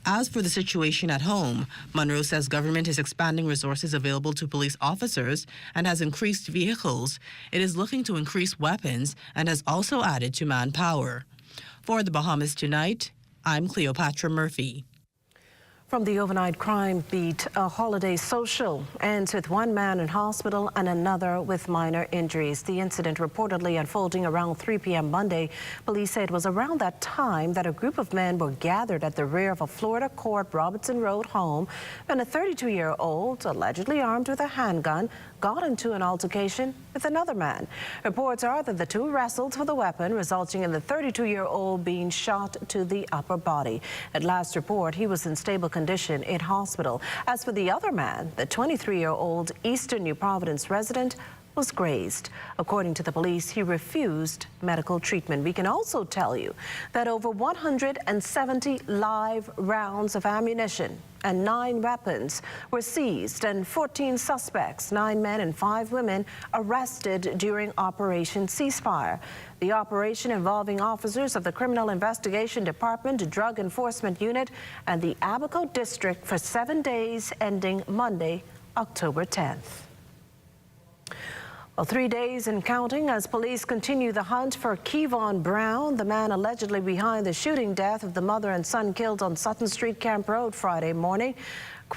As for the situation at home, Munro says government is expanding resources available to police officers and has increased vehicles. It is looking to increase weapons and has also added to manpower. For the Bahamas Tonight, I'm Cleopatra Murphy. From the overnight crime beat, a holiday social ends with one man in hospital and another with minor injuries. The incident reportedly unfolding around 3 p.m. Monday. Police say it was around that time that a group of men were gathered at the rear of a Florida Court Robertson Road home when a 32-year-old, allegedly armed with a handgun, got into an altercation with another man. Reports are that the two wrestled for the weapon, resulting in the 32-year-old being shot to the upper body. At last report, he was in stable condition in hospital. As for the other man, the 23-year-old Eastern New Providence resident was grazed. According to the police, he refused medical treatment. We can also tell you that over 170 live rounds of ammunition and 9 weapons were seized, and 14 suspects, 9 men and 5 women, arrested during Operation Ceasefire. The operation involving officers of the Criminal Investigation Department, Drug Enforcement Unit, and the Abaco District for 7 days, ending Monday, October 10th. Well, 3 days and counting as police continue the hunt for Kevon Brown, the man allegedly behind the shooting death of the mother and son killed on Sutton Street, Camp Road Friday morning.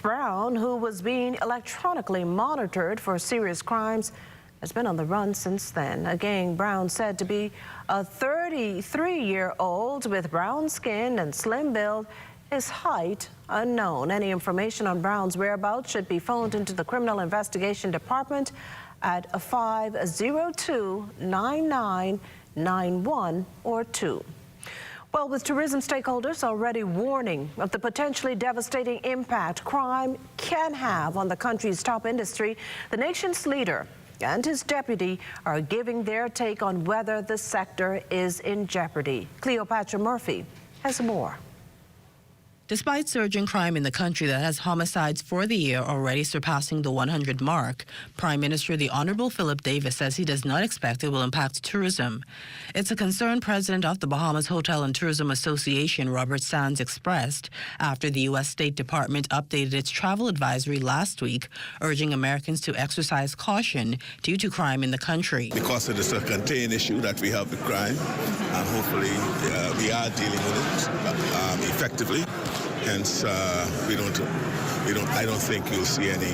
Brown, who was being electronically monitored for serious crimes, has been on the run since then. Again, Brown said to be a 33-year-old with brown skin and slim build. His height unknown. Any information on Brown's whereabouts should be phoned into the Criminal Investigation Department at 502-9991 or 2. Well, with tourism stakeholders already warning of the potentially devastating impact crime can have on the country's top industry, the nation's leader and his deputy are giving their take on whether the sector is in jeopardy. Cleopatra Murphy has more. Despite surging crime in the country that has homicides for the year already surpassing the 100 mark, Prime Minister the Honorable Philip Davis says he does not expect it will impact tourism. It's a concern President of the Bahamas Hotel and Tourism Association, Robert Sands, expressed after the U.S. State Department updated its travel advisory last week, urging Americans to exercise caution due to crime in the country. Because it is a contained issue that we have with crime, and hopefully we are dealing with it effectively. Hence, I don't think you'll see any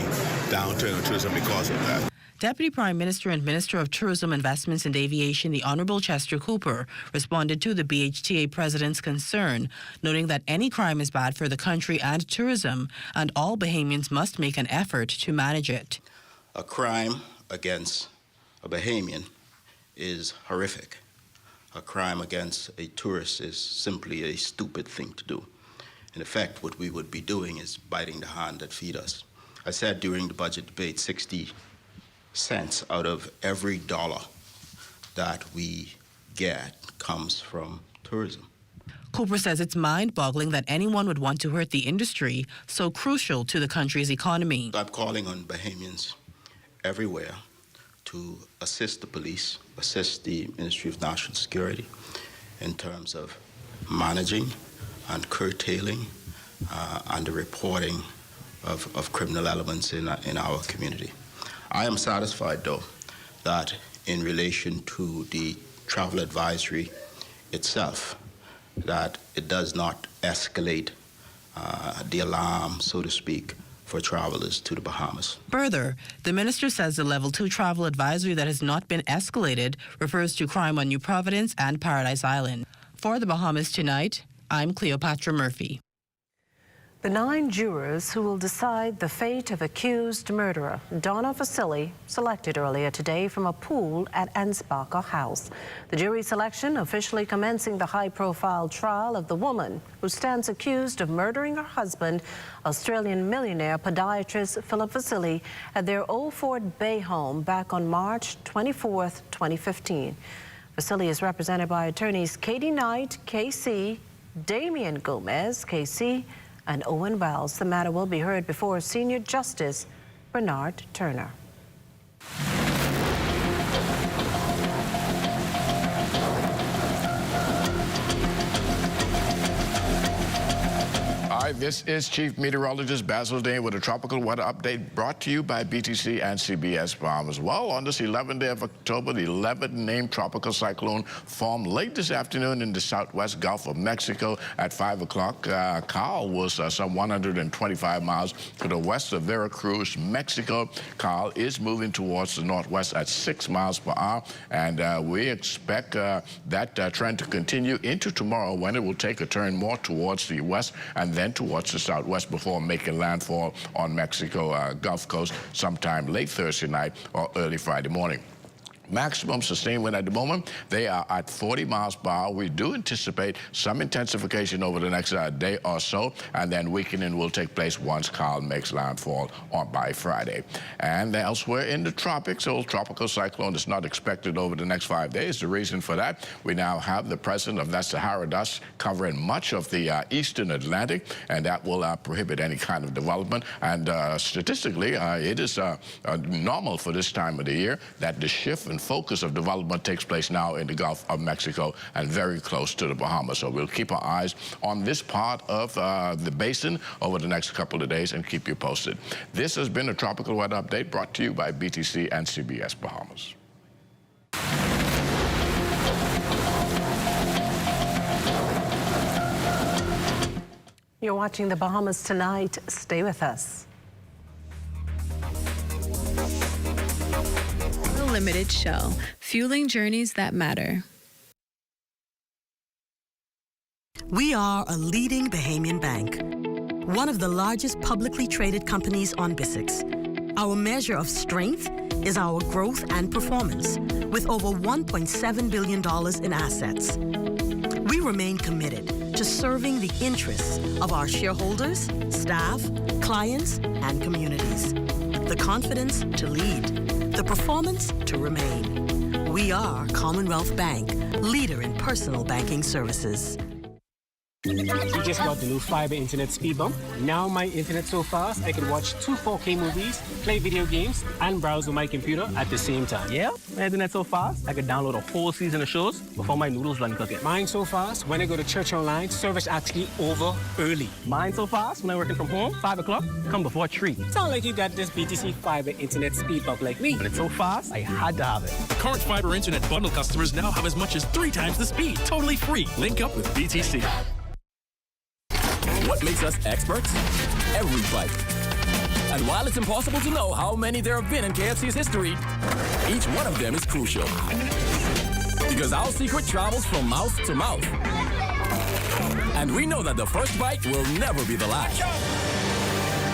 downturn in tourism because of that. Deputy Prime Minister and Minister of Tourism, Investments and Aviation, the Honorable Chester Cooper, responded to the BHTA President's concern, noting that any crime is bad for the country and tourism, and all Bahamians must make an effort to manage it. A crime against a Bahamian is horrific. A crime against a tourist is simply a stupid thing to do. In effect, what we would be doing is biting the hand that feeds us. I said during the budget debate, 60 cents out of every dollar that we get comes from tourism. Cooper says it's mind-boggling that anyone would want to hurt the industry so crucial to the country's economy. I'm calling on Bahamians everywhere to assist the police, assist the Ministry of National Security in terms of managing and curtailing and the reporting of criminal elements in our community. I am satisfied, though, that in relation to the travel advisory itself, that it does not escalate the alarm, so to speak, for travelers to the Bahamas. Further, the minister says the Level 2 travel advisory that has not been escalated refers to crime on New Providence and Paradise Island. For the Bahamas Tonight, I'm Cleopatra Murphy. The 9 jurors who will decide the fate of accused murderer Donna Vasili selected earlier today from a pool at Ansbacher House. The jury selection officially commencing the high-profile trial of the woman who stands accused of murdering her husband, Australian millionaire podiatrist Philip Vasili, at their Old Fort Bay home back on March 24, 2015. Vasili is represented by attorneys Katie Knight, KC, Damian Gomez, KC, and Owen Wells. The matter will be heard before Senior Justice Bernard Turner. Hi, this is Chief Meteorologist Basil Dane with a tropical weather update brought to you by BTC and CBS Bahamas. Well, on this 11th day of October, the 11th named tropical cyclone formed late this afternoon in the southwest Gulf of Mexico at 5 o'clock. Carl was some 125 miles to the west of Veracruz, Mexico. Carl is moving towards the northwest at 6 miles per hour, and we expect that trend to continue into tomorrow when it will take a turn more towards the west and then towards the southwest before making landfall on Mexico Gulf Coast sometime late Thursday night or early Friday morning. Maximum sustained wind at the moment, they are at 40 miles per hour. We do anticipate some intensification over the next day or so, and then weakening will take place once Carl makes landfall by Friday. And elsewhere in the tropics, a tropical cyclone is not expected over the next 5 days. The reason for that, we now have the presence of that Sahara dust covering much of the eastern Atlantic, and that will prohibit any kind of development. And statistically, it is normal for this time of the year that the shift in focus of development takes place now in the Gulf of Mexico and very close to the Bahamas. So we'll keep our eyes on this part of the basin over the next couple of days and keep you posted. This has been a Tropical Weather Update brought to you by BTC and CBS Bahamas. You're watching the Bahamas Tonight. Stay with us. Limited Shell, fueling journeys that matter. We are a leading Bahamian bank, one of the largest publicly traded companies on BISX. Our measure of strength is our growth and performance, with over $1.7 billion in assets. We remain committed to serving the interests of our shareholders, staff, clients, and communities. The confidence to lead. The performance to remain. We are Commonwealth Bank, leader in personal banking services. We just got the new fiber internet speed bump. Now my internet's so fast, I can watch 2 4K movies, play video games, and browse on my computer at the same time. Yeah, my internet's so fast, I could download a whole season of shows before my noodles run cooking. Mine's so fast, when I go to church online, service actually over early. Mine's so fast, when I'm working from home, 5 o'clock, come before 3. Sound like you got this BTC fiber internet speed bump like me. But it's so fast, I had to have it. Current fiber internet bundle customers now have as much as 3 times the speed. Totally free. Link up with BTC. What makes us experts? Every bite. And while it's impossible to know how many there have been in KFC's history, each one of them is crucial. Because our secret travels from mouth to mouth. And we know that the first bite will never be the last.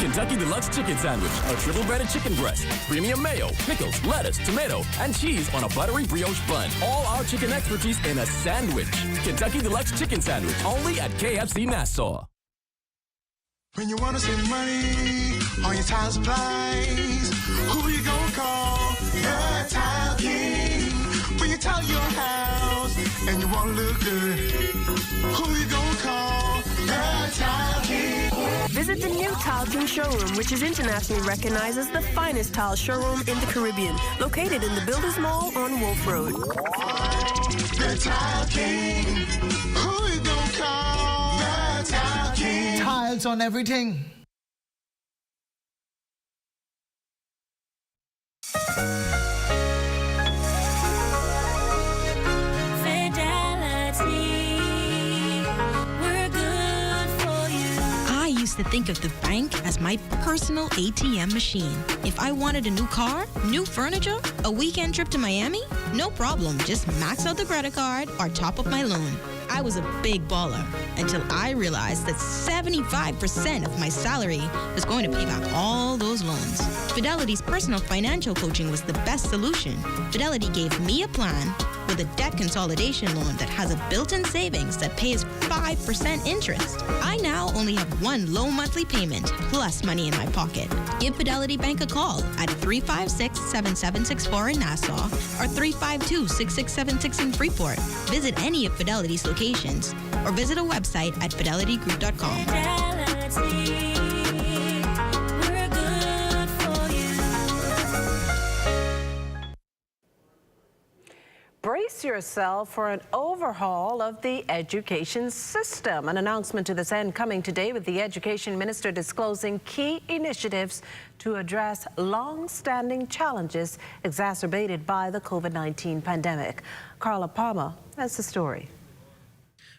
Kentucky Deluxe Chicken Sandwich, a triple breaded chicken breast, premium mayo, pickles, lettuce, tomato, and cheese on a buttery brioche bun. All our chicken expertise in a sandwich. Kentucky Deluxe Chicken Sandwich, only at KFC Nassau. When you wanna save money on your tile supplies, who you gonna call? The Tile King. When you tile your house and you wanna look good, who you gonna call? The Tile King. Visit the new Tile King showroom, which is internationally recognized as the finest tile showroom in the Caribbean, located in the Builders Mall on Wolf Road. The Tile King. Who you gonna call? The Tile King. Tiles on everything. To think of the bank as my personal ATM machine. If I wanted a new car, new furniture, a weekend trip to Miami, no problem. Just max out the credit card or top up my loan. I was a big baller until I realized that 75% of my salary was going to pay back all those loans. Fidelity's personal financial coaching was the best solution. Fidelity gave me a plan with a debt consolidation loan that has a built-in savings that pays 5% interest. I now only have one low monthly payment plus money in my pocket. Give Fidelity Bank a call at 356-7764 in Nassau or 352-6676 in Freeport. Visit any of Fidelity's locations or visit a website at fidelitygroup.com. Fidelity. Brace yourself for an overhaul of the education system. An announcement to this end coming today with the Education Minister disclosing key initiatives to address long-standing challenges exacerbated by the COVID-19 pandemic. Carla Palmer has the story.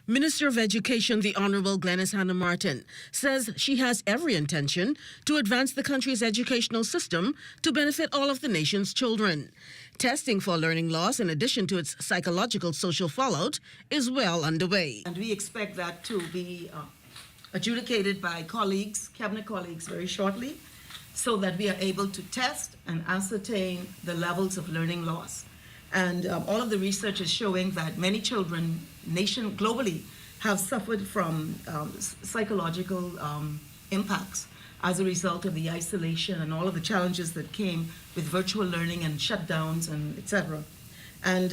Minister of Education, the Honorable Glenys Hannah Martin, says she has every intention to advance the country's educational system to benefit all of the nation's children. Testing for learning loss, in addition to its psychological social fallout, is well underway. And we expect that to be adjudicated by colleagues, cabinet colleagues, very shortly, so that we are able to test and ascertain the levels of learning loss. And all of the research is showing that many children globally have suffered from psychological impacts as a result of the isolation and all of the challenges that came with virtual learning and shutdowns and et cetera. And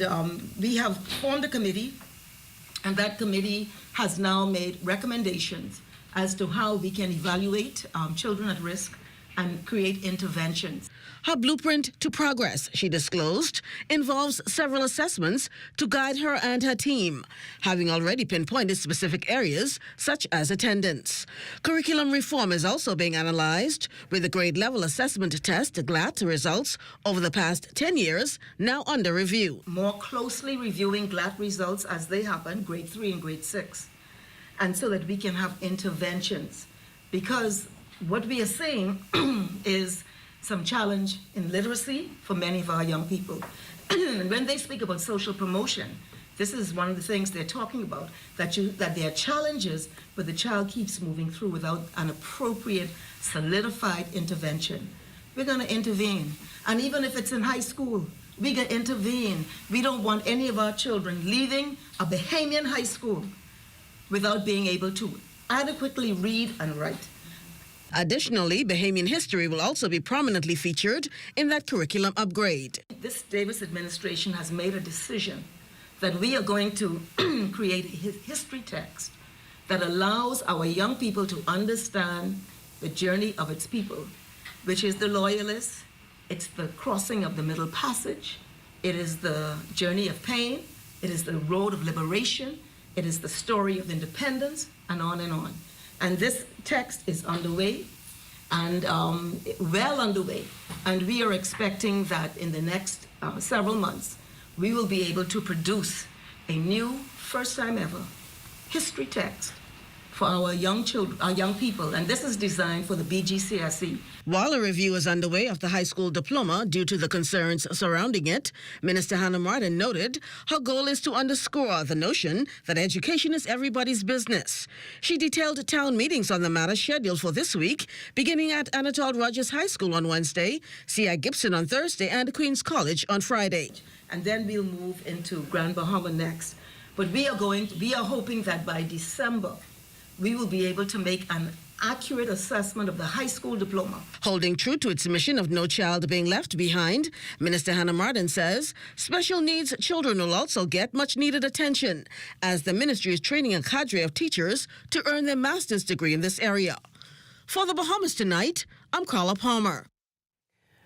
we have formed a committee, and that committee has now made recommendations as to how we can evaluate children at risk and create interventions. Her blueprint to progress, she disclosed, involves several assessments to guide her and her team, having already pinpointed specific areas such as attendance. Curriculum reform is also being analyzed, with the grade-level assessment test GLAT results over the past 10 years now under review. More closely reviewing GLAT results as they happen, grade 3 and grade 6, and so that we can have interventions. Because what we are seeing is some challenge in literacy for many of our young people. And when they speak about social promotion, this is one of the things they're talking about, that there are challenges, but the child keeps moving through without an appropriate, solidified intervention. We're going to intervene. And even if it's in high school, we're going to intervene. We don't want any of our children leaving a Bahamian high school without being able to adequately read and write. Additionally, Bahamian history will also be prominently featured in that curriculum upgrade. This Davis administration has made a decision that we are going to create a history text that allows our young people to understand the journey of its people, which is the Loyalists, it's the crossing of the Middle Passage, it is the journey of pain, it is the road of liberation, it is the story of independence, and on and on. And this text is underway and well underway. And we are expecting that in the next several months, we will be able to produce a new, first time ever, history text for our young children, our young people. And this is designed for the BGCSE. While a review is underway of the high school diploma due to the concerns surrounding it, Minister Hannah Martin noted her goal is to underscore the notion that education is everybody's business. She detailed town meetings on the matter scheduled for this week, beginning at Anatole Rogers High School on Wednesday, C.I. Gibson on Thursday, and Queen's College on Friday. And then we'll move into Grand Bahama next. But we are hoping that by December, we will be able to make an accurate assessment of the high school diploma. Holding true to its mission of no child being left behind, Minister Hannah Martin says special needs children will also get much needed attention, as the ministry is training a cadre of teachers to earn their master's degree in this area. For the Bahamas Tonight, I'm Carla Palmer.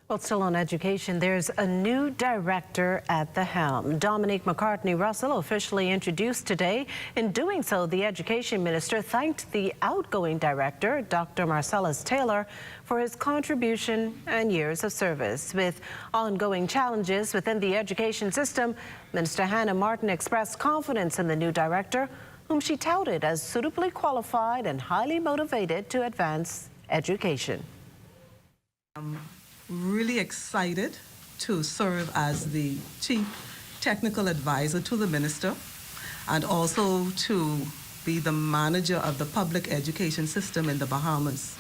Well, still on education, there's a new director at the helm. Dominique McCartney-Russell officially introduced today. In doing so, the education minister thanked the outgoing director, Dr. Marcellus Taylor, for his contribution and years of service. With ongoing challenges within the education system, Minister Hannah Martin expressed confidence in the new director, whom she touted as suitably qualified and highly motivated to advance education. Really excited to serve as the Chief Technical Advisor to the Minister and also to be the manager of the public education system in the Bahamas.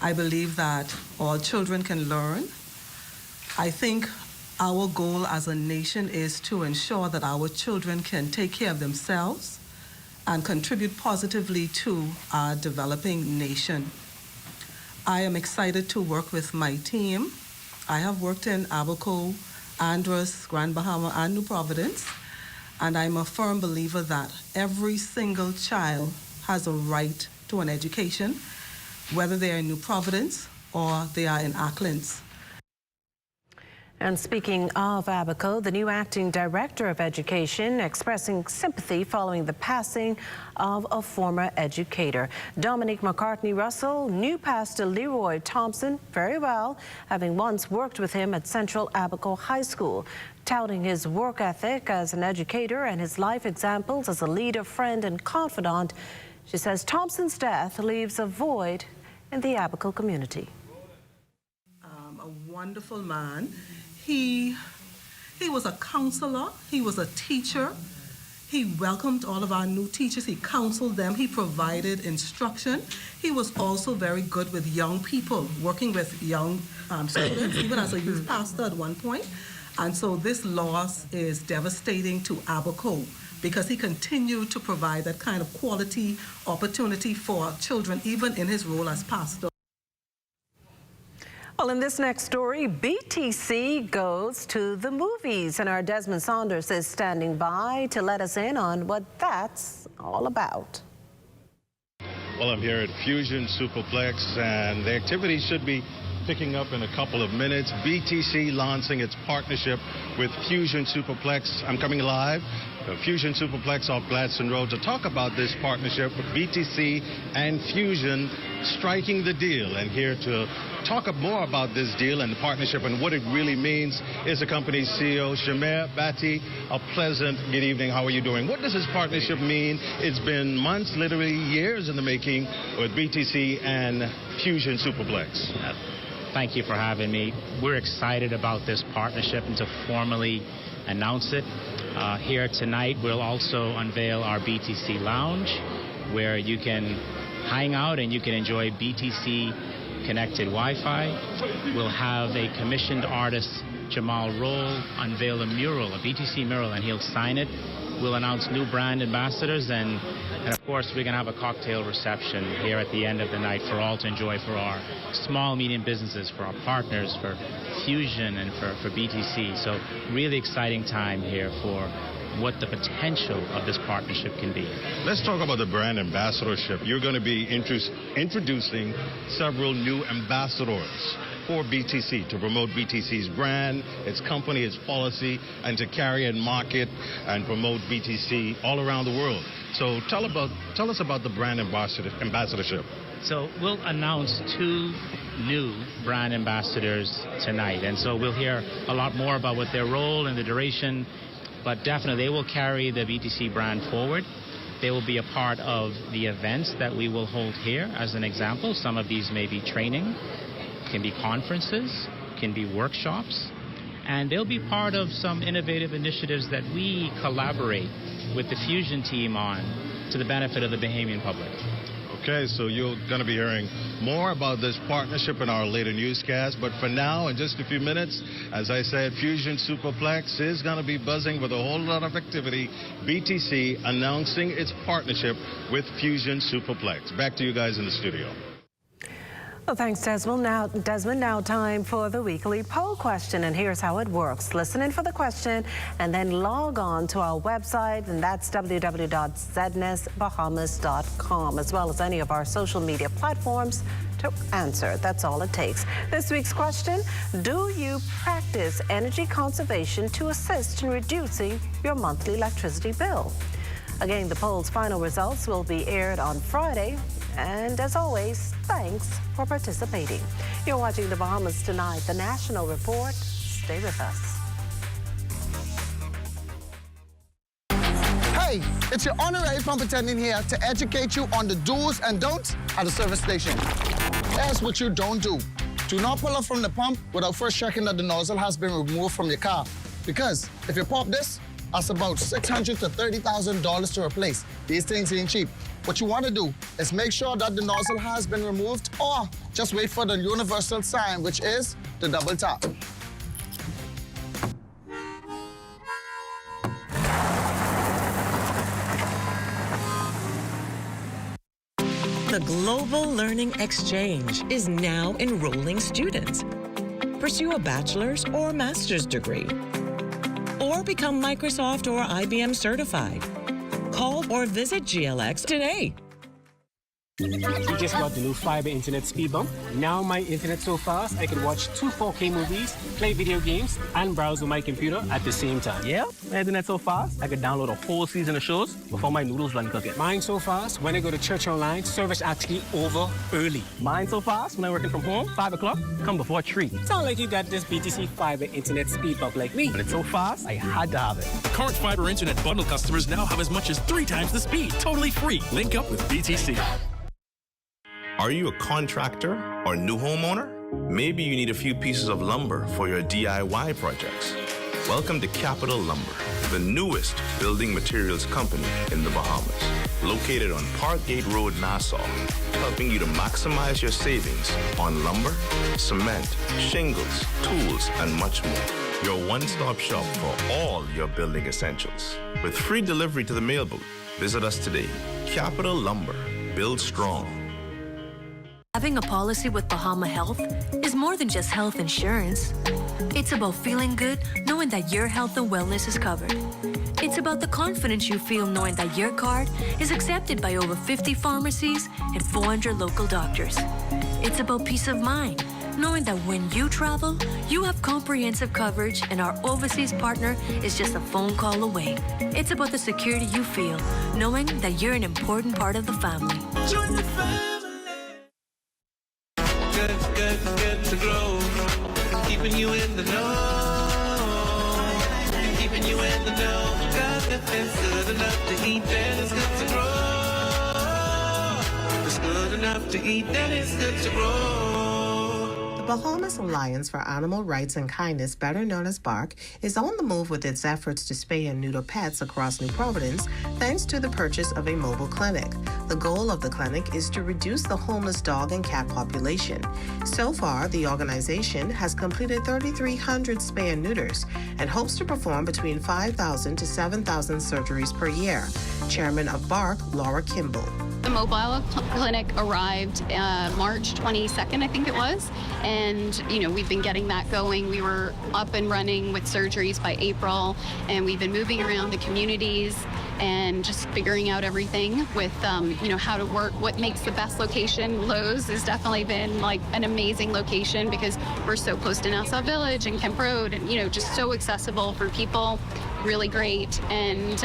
I believe that all children can learn. I think our goal as a nation is to ensure that our children can take care of themselves and contribute positively to our developing nation. I am excited to work with my team. I have worked in Abaco, Andros, Grand Bahama, and New Providence, and I'm a firm believer that every single child has a right to an education, whether they are in New Providence or they are in Acklands. And speaking of Abaco, the new acting director of education expressing sympathy following the passing of a former educator. Dominique McCartney-Russell knew Pastor Leroy Thompson very well, having once worked with him at Central Abaco High School. Touting his work ethic as an educator and his life examples as a leader, friend, and confidant, she says Thompson's death leaves a void in the Abaco community. A wonderful man. He was a counselor, he was a teacher, He welcomed all of our new teachers. He counseled them. He provided instruction. He was also very good with young people, working with young students, even as a youth pastor at one point. And so this loss is devastating to Abaco because he continued to provide that kind of quality opportunity for children, even in his role as pastor. Well, in this next story, BTC goes to the movies, and our Desmond Saunders is standing by to let us in on what that's all about. Well, I'm here at Fusion Superplex, and the activity should be picking up in a couple of minutes. BTC launching its partnership with Fusion Superplex. I'm coming live Fusion Superplex off Gladstone Road to talk about this partnership with BTC and Fusion striking the deal. And here to talk more about this deal and the partnership and what it really means is the company's CEO, Shamir Bhatti. A pleasant good evening. How are you doing? What does this partnership mean? It's been months, literally years in the making with BTC and Fusion Superplex. Thank you for having me. We're excited about this partnership and to formally announce it. Here tonight, we'll also unveil our BTC Lounge, where you can hang out and you can enjoy BTC connected Wi-Fi. We'll have a commissioned artist, Jamal Roll, unveil a mural, a BTC mural, and he'll sign it. We'll announce new brand ambassadors, and of course, we're going to have a cocktail reception here at the end of the night for all to enjoy, for our small, medium businesses, for our partners, for Fusion, and for BTC. So really exciting time here for what the potential of this partnership can be. Let's talk about the brand ambassadorship. You're going to be introducing several new ambassadors for BTC to promote BTC's brand, its company, its policy, and to carry and market and promote BTC all around the world. So tell us about the brand ambassadorship. So we'll announce 2 new brand ambassadors tonight, and so we'll hear a lot more about what their role and the duration, but definitely they will carry the BTC brand forward. They will be a part of the events that we will hold here. As an example, some of these may be training, can be conferences, can be workshops, and they'll be part of some innovative initiatives that we collaborate with the Fusion team on to the benefit of the Bahamian public. Okay, so you're going to be hearing more about this partnership in our later newscast, but for now, in just a few minutes, as I said, Fusion Superplex is going to be buzzing with a whole lot of activity. BTC announcing its partnership with Fusion Superplex. Back to you guys in the studio. Well, thanks, Desmond. Now time for the weekly poll question, and here's how it works. Listen in for the question and then log on to our website, and that's www.znesbahamas.com, as well as any of our social media platforms to answer. That's all it takes. This week's question: do you practice energy conservation to assist in reducing your monthly electricity bill? Again, the poll's final results will be aired on Friday. And as always, thanks for participating. You're watching The Bahamas Tonight, the National Report. Stay with us. Hey, it's your honorary pump attendant here to educate you on the do's and don'ts at the service station. Here's what you don't do. Do not pull up from the pump without first checking that the nozzle has been removed from your car. Because if you pop this, that's about $600,000 to $30,000 to replace. These things ain't cheap. What you want to do is make sure that the nozzle has been removed, or just wait for the universal sign, which is the double tap. The Global Learning Exchange is now enrolling students. Pursue a bachelor's or master's degree, or become Microsoft or IBM certified. Call or visit GLX today. We just got the new fiber internet speed bump. Now my internet's so fast, I can watch 2 4K movies, play video games, and browse on my computer at the same time. Yeah, my internet's so fast, I could download a whole season of shows before my noodles done cooking. Mine's so fast, when I go to church online, service actually over early. Mine's so fast, when I'm working from home, 5 o'clock, come before 3. Sound like you got this BTC fiber internet speed bump like me. But it's so fast, I had to have it. Conch fiber internet bundle customers now have as much as 3 times the speed. Totally free. Link up with BTC. Are you a contractor or new homeowner? Maybe you need a few pieces of lumber for your DIY projects. Welcome to Capital Lumber. the newest building materials company in the Bahamas, located on Parkgate Road, Nassau, helping you to maximize your savings on lumber, cement, shingles, tools, and much more. Your one-stop shop for all your building essentials. With free delivery to the mail booth, visit us today. Capital Lumber. Build strong. Having a policy with Bahama Health is more than just health insurance. It's about feeling good knowing that your health and wellness is covered. It's about the confidence you feel knowing that your card is accepted by over 50 pharmacies and 400 local doctors. It's about peace of mind, knowing that when you travel, you have comprehensive coverage and our overseas partner is just a phone call away. It's about the security you feel, knowing that you're an important part of the family. Join the family. Good to grow. Keeping you in the know. Keeping you in the know. God, it's good enough to eat, then it's good to grow. It's good enough to eat, then it's good to grow. The Bahamas Alliance for Animal Rights and Kindness, better known as BARC, is on the move with its efforts to spay and neuter pets across New Providence thanks to the purchase of a mobile clinic. The goal of the clinic is to reduce the homeless dog and cat population. So far, the organization has completed 3,300 spay and neuters and hopes to perform between 5,000 to 7,000 surgeries per year. Chairman of BARC, Laura Kimball. The mobile clinic arrived March 22nd, I think it was, and we've been getting that going. We were up and running with surgeries by April, and we've been moving around the communities and just figuring out everything with how to work. What makes the best location, Lowe's, has definitely been like an amazing location because we're so close to Nassau Village and Kemp Road, and just so accessible for people. Really great. And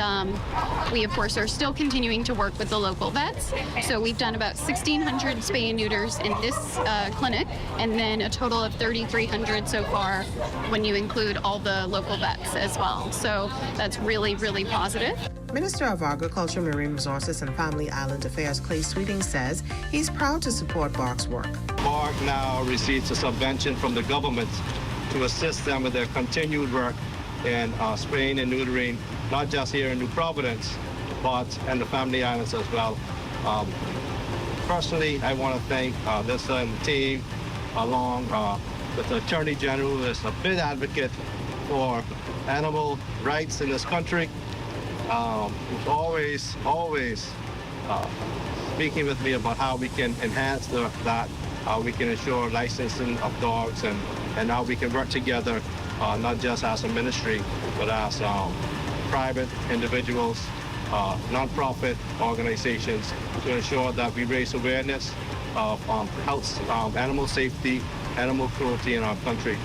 we, of course, are still continuing to work with the local vets. So we've done about 1,600 spay and neuters in this clinic, and then a total of 3,300 so far when you include all the local vets as well. So that's really, really positive. Minister of Agriculture, Marine Resources and Family Island Affairs Clay Sweeting says he's proud to support BARC's work. BARC now receives a subvention from the government to assist them with their continued work in spraying and neutering, not just here in New Providence, but in the Family Islands as well. Personally, I want to thank this team, along with the Attorney General, who is a big advocate for animal rights in this country. Always speaking with me about how we can enhance that, how we can ensure licensing of dogs, and how we can work together, not just as a ministry, but as private individuals, non-profit organizations, to ensure that we raise awareness of health, animal safety, animal cruelty in our country.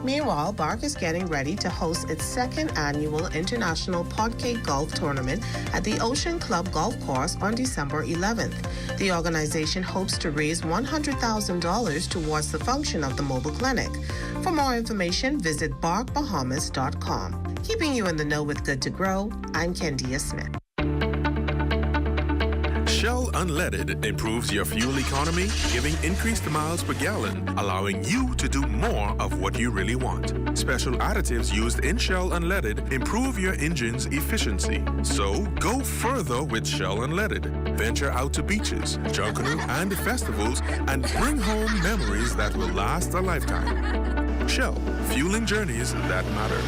Meanwhile, BARC is getting ready to host its second annual International Parkgate Golf Tournament at the Ocean Club Golf Course on December 11th. The organization hopes to raise $100,000 towards the function of the mobile clinic. For more information, visit barkbahamas.com. Keeping you in the know with Good to Grow, I'm Kendia Smith. Shell Unleaded improves your fuel economy, giving increased miles per gallon, allowing you to do more of what you really want. Special additives used in Shell Unleaded improve your engine's efficiency. So go further with Shell Unleaded. Venture out to beaches, Junkanoo, and festivals, and bring home memories that will last a lifetime. Shell, fueling journeys that matter.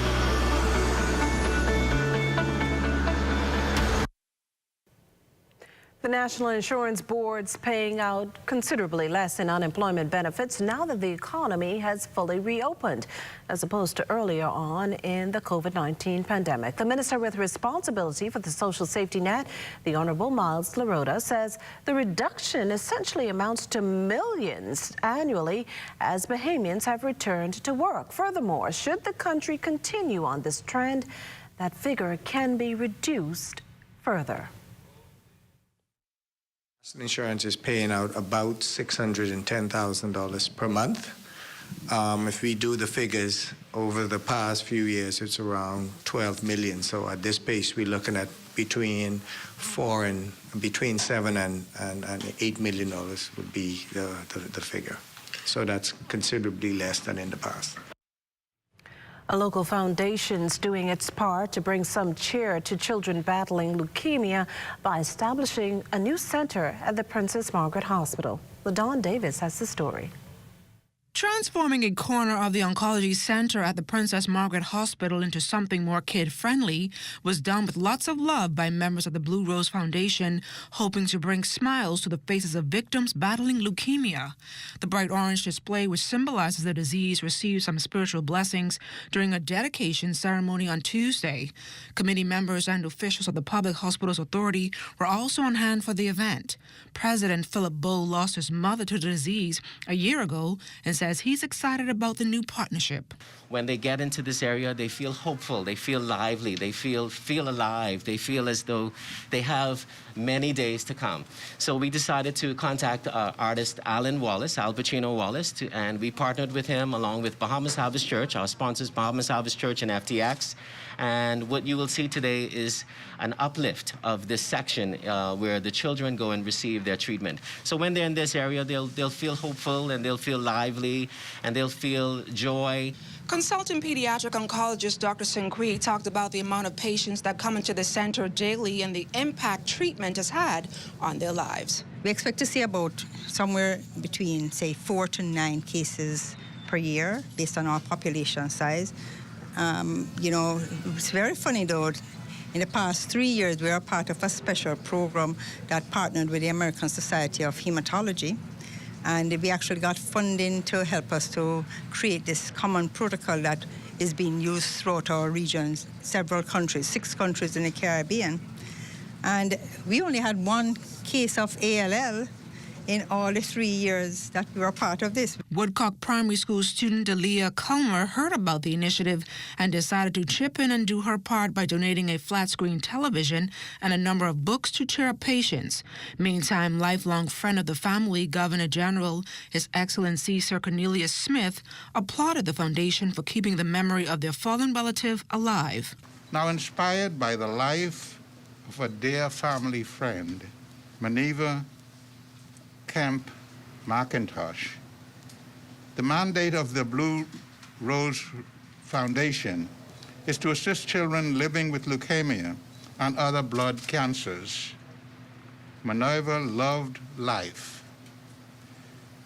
The National Insurance Board's paying out considerably less in unemployment benefits now that the economy has fully reopened, as opposed to earlier on in the COVID-19 pandemic. The minister with responsibility for the social safety net, the Honorable Miles Larota, says the reduction essentially amounts to millions annually as Bahamians have returned to work. Furthermore, should the country continue on this trend, that figure can be reduced further. Insurance is paying out about $610,000 per month. If we do the figures over the past few years, it's around 12 million. So at this pace, we're looking at between $7 and $8 million would be the figure. So that's considerably less than in the past. A local foundation's doing its part to bring some cheer to children battling leukemia by establishing a new center at the Princess Margaret Hospital. LaDawn Davis has the story. Transforming a corner of the oncology center at the Princess Margaret Hospital into something more kid-friendly was done with lots of love by members of the Blue Rose Foundation, hoping to bring smiles to the faces of victims battling leukemia. The bright orange display, which symbolizes the disease, received some spiritual blessings during a dedication ceremony on Tuesday. Committee members and officials of the Public Hospitals Authority were also on hand for the event. President Philip Bowe lost his mother to the disease a year ago and says he's excited about the new partnership. When they get into this area, they feel hopeful, they feel lively, they feel alive, they feel as though they have many days to come. So we decided to contact artist Al Pacino Wallace, and we partnered with him along with Bahamas Harvest Church, our sponsors Bahamas Harvest Church and FTX. And what you will see today is an uplift of this section where the children go and receive their treatment. So when they're in this area, they'll feel hopeful and they'll feel lively and they'll feel joy. Consultant pediatric oncologist Dr. Sinqui talked about the amount of patients that come into the center daily and the impact treatment has had on their lives. We expect to see about somewhere between, say, 4 to 9 cases per year based on our population size. You know, it's very funny though. In the past 3 years, we are part of a special program that partnered with the American Society of Hematology. And we actually got funding to help us to create this common protocol that is being used throughout our region, several countries, 6 countries in the Caribbean. And we only had 1 case of ALL in all the 3 years that we were part of this. Woodcock Primary School student Aaliyah Culmer heard about the initiative and decided to chip in and do her part by donating a flat-screen television and a number of books to cheer up patients. Meantime, lifelong friend of the family, Governor General, His Excellency Sir Cornelius Smith, applauded the foundation for keeping the memory of their fallen relative alive. Now, inspired by the life of a dear family friend, Maneva Kemp McIntosh, the mandate of the Blue Rose Foundation is to assist children living with leukemia and other blood cancers. Maneva loved life.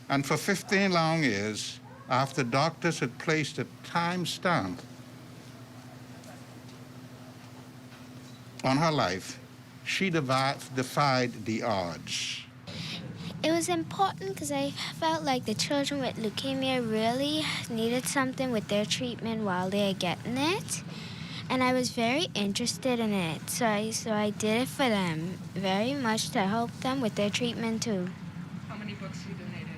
And for 15 long years, after doctors had placed a time stamp on her life, she defied the odds. It was important because I felt like the children with leukemia really needed something with their treatment while they're getting it. And I was very interested in it, so I did it for them very much to help them with their treatment too. How many books you donated?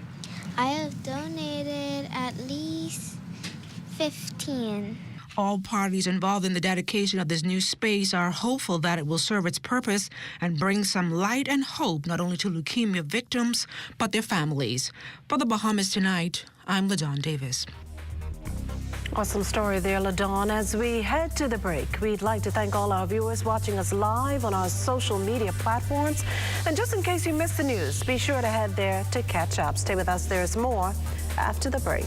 I have donated at least 15. All parties involved in the dedication of this new space are hopeful that it will serve its purpose and bring some light and hope not only to leukemia victims, but their families. For the Bahamas Tonight, I'm LaDawn Davis. Awesome story there, LaDawn. As we head to the break, we'd like to thank all our viewers watching us live on our social media platforms. And just in case you missed the news, be sure to head there to catch up. Stay with us. There's more after the break.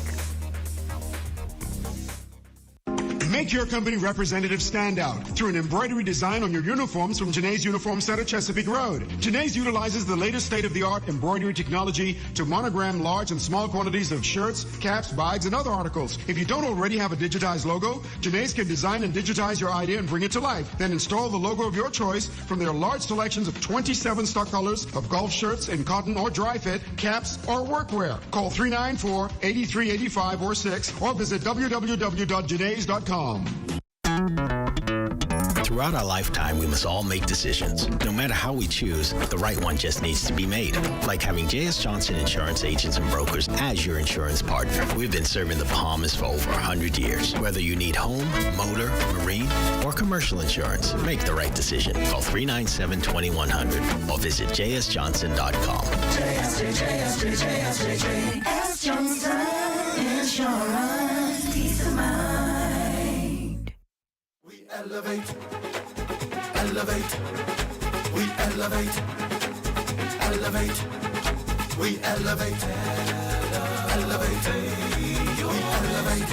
Make your company representative stand out through an embroidery design on your uniforms from Janae's Uniform Center, Chesapeake Road. Janae's utilizes the latest state-of-the-art embroidery technology to monogram large and small quantities of shirts, caps, bags, and other articles. If you don't already have a digitized logo, Janae's can design and digitize your idea and bring it to life. Then install the logo of your choice from their large selections of 27 stock colors of golf shirts in cotton or dry fit, caps, or workwear. Call 394-8385 or 6 or visit www.janaes.com. Throughout our lifetime, we must all make decisions. No matter how we choose, the right one just needs to be made. Like having J.S. Johnson Insurance Agents and Brokers as your insurance partner. We've been serving the Bahamas for over 100 years. Whether you need home, motor, marine, or commercial insurance, make the right decision. Call 397-2100 or visit jsjohnson.com. J.S. Johnson Insurance. Peace of mind. Elevate, elevate, we elevate, elevate, we elevate, elevate, we elevate,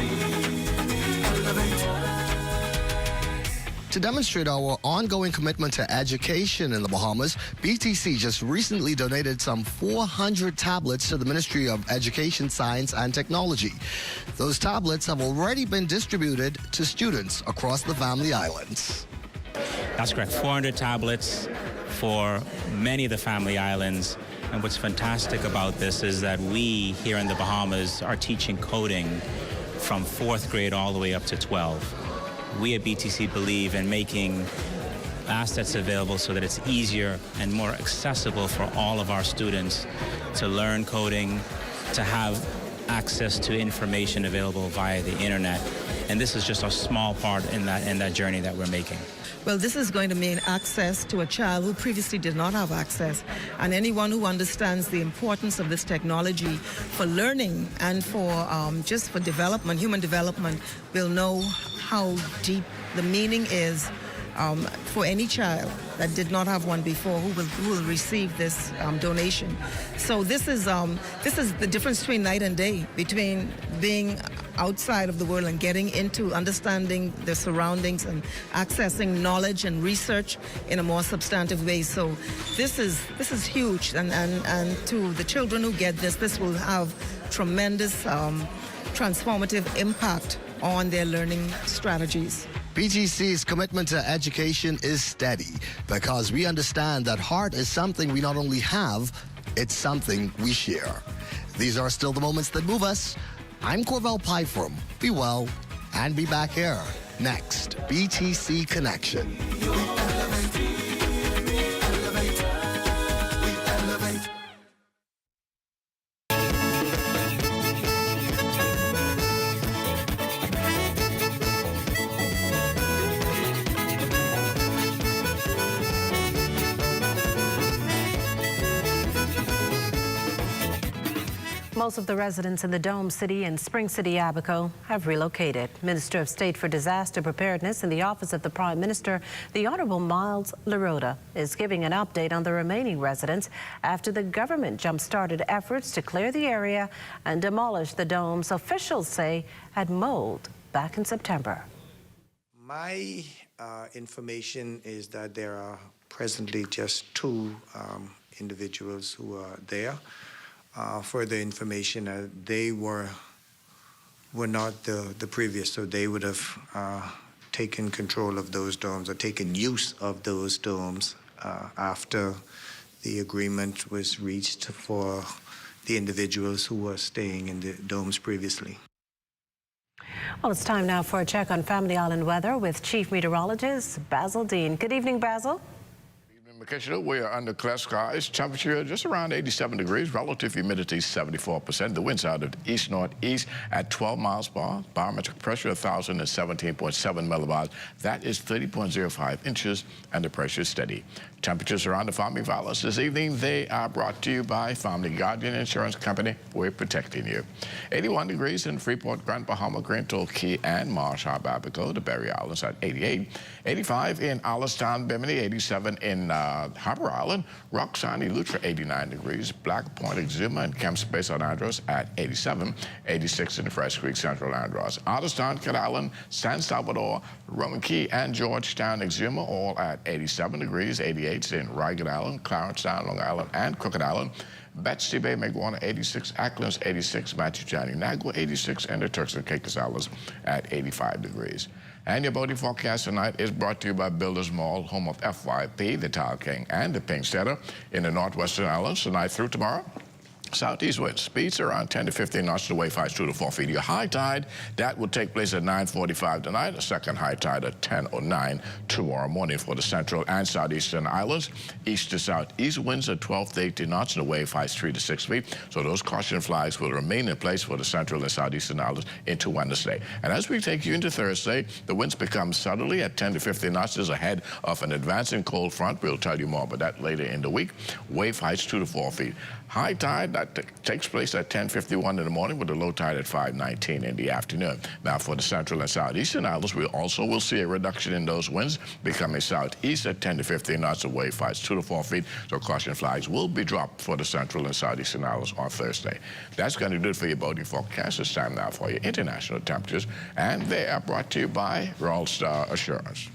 elevate. To demonstrate our ongoing commitment to education in the Bahamas, BTC just recently donated some 400 tablets to the Ministry of Education, Science and Technology. Those tablets have already been distributed to students across the Family Islands. That's correct, 400 tablets for many of the Family Islands. And what's fantastic about this is that we here in the Bahamas are teaching coding from 4th grade all the way up to 12. We at BTC believe in making assets available so that it's easier and more accessible for all of our students to learn coding, to have access to information available via the internet. And this is just a small part in that journey that we're making. Well, this is going to mean access to a child who previously did not have access. And anyone who understands the importance of this technology for learning and for just for development, human development, will know how deep the meaning is for any child that did not have one before who will receive this donation. So this is the difference between night and day, between being outside of the world and getting into understanding the surroundings and accessing knowledge and research in a more substantive way. So this is huge, and to the children who get this will have tremendous transformative impact on their learning strategies. BTC's commitment to education is steady because we understand that heart is something we not only have, it's something we share. These are still the moments that move us. I'm Corvell Pyfrom. Be well and be back here. Next, BTC Connection. Most of the residents in the Dome City and Spring City, Abaco, have relocated. Minister of State for Disaster Preparedness in the Office of the Prime Minister, the Honorable Miles Laroda, is giving an update on the remaining residents after the government jump-started efforts to clear the area and demolish the domes officials say had mold back in September. My information is that there are presently just 2 individuals who are there. Further information, they were not the previous, so they would have taken control of those domes or taken use of those domes after the agreement was reached for the individuals who were staying in the domes previously. Well, it's time now for a check on Family Island weather with Chief Meteorologist Basil Dean. Good evening, Basil. We are under clear skies. Temperature just around 87 degrees. Relative humidity 74%. The winds out of east-northeast at 12 miles per hour. Barometric pressure 1,017.7 millibars. That is 30.05 inches, and the pressure is steady. Temperatures around the Family Islands this evening, they are brought to you by Family Guardian Insurance Company. We're protecting you. 81 degrees in Freeport, Grand Bahama, Grand Key, and Marsh Harbor, Abaco, the Berry Islands at 88. 85 in Alistown, Bimini, 87 in Harbour Island, Roxanne, Eleuthera, 89 degrees, Black Point, Exuma, and Camp Space on Andros at 87, 86 in the Fresh Creek, Central Andros, Alistown, Cat Island, San Salvador, Roman Key, and Georgetown, Exuma, all at 87 degrees, 88 in Ragged Island, Clarence Sound, Long Island, and Crooked Island, Betsy Bay, Maguana, 86, Acklands, 86, Matujani, Nagua, 86, and the Turks and Caicos Islands at 85 degrees. And your boating forecast tonight is brought to you by Builders Mall, home of FYP, the Tile King, and the Pink Setter in the Northwestern Islands tonight through tomorrow. Southeast winds, speeds around 10 to 15 knots to the wave heights 2 to 4 feet. Your high tide, that will take place at 9:45 tonight. A second high tide at 10:09 tomorrow morning for the central and southeastern islands. East to southeast winds at 12 to 18 knots and the wave heights 3 to 6 feet. So those caution flags will remain in place for the central and southeastern islands into Wednesday. And as we take you into Thursday, the winds become southerly at 10 to 15 knots ahead of an advancing cold front. We'll tell you more about that later in the week. Wave heights 2 to 4 feet. High tide that takes place at 10:51 in the morning with a low tide at 5:19 in the afternoon. Now, for the central and southeastern islands, we also will see a reduction in those winds, becoming southeast at 10 to 15 knots of wave heights, 2 to 4 feet. So caution flags will be dropped for the central and southeastern islands on Thursday. That's going to do it for your boating forecast. It's time now for your international temperatures, and they are brought to you by Royal Star Assurance.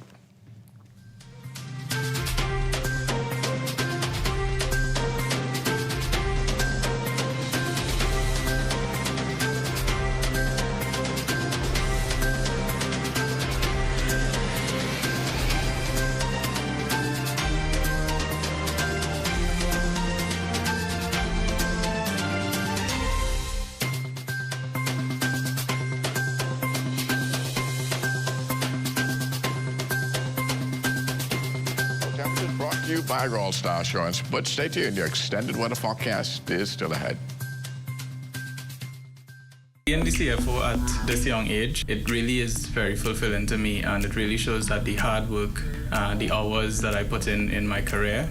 By Royal Star Assurance, but stay tuned. Your extended weather forecast is still ahead. Being the CFO at this young age, it really is very fulfilling to me, and it really shows that the hard work, the hours that I put in my career,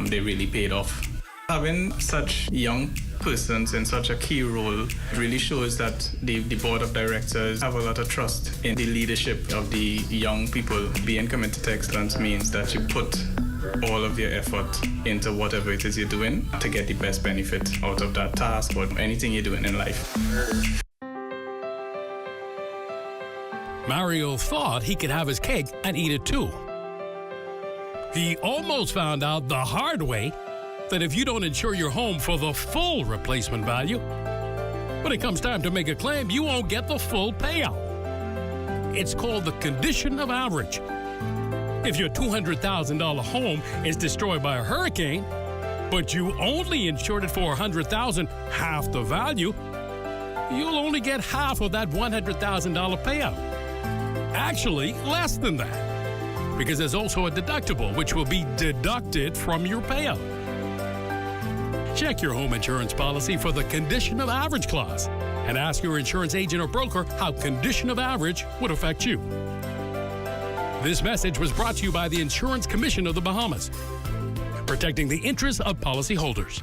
they really paid off. Having such young persons in such a key role really shows that the board of directors have a lot of trust in the leadership of the young people. Being committed to excellence means that you put all of your effort into whatever it is you're doing to get the best benefit out of that task or anything you're doing in life. Mario thought he could have his cake and eat it too. He almost found out the hard way that if you don't insure your home for the full replacement value, when it comes time to make a claim, you won't get the full payout. It's called the condition of average. If your $200,000 home is destroyed by a hurricane, but you only insured it for $100,000, half the value, you'll only get half of that $100,000 payout. Actually, less than that, because there's also a deductible, which will be deducted from your payout. Check your home insurance policy for the condition of average clause and ask your insurance agent or broker how condition of average would affect you. This message was brought to you by the Insurance Commission of the Bahamas, protecting the interests of policyholders.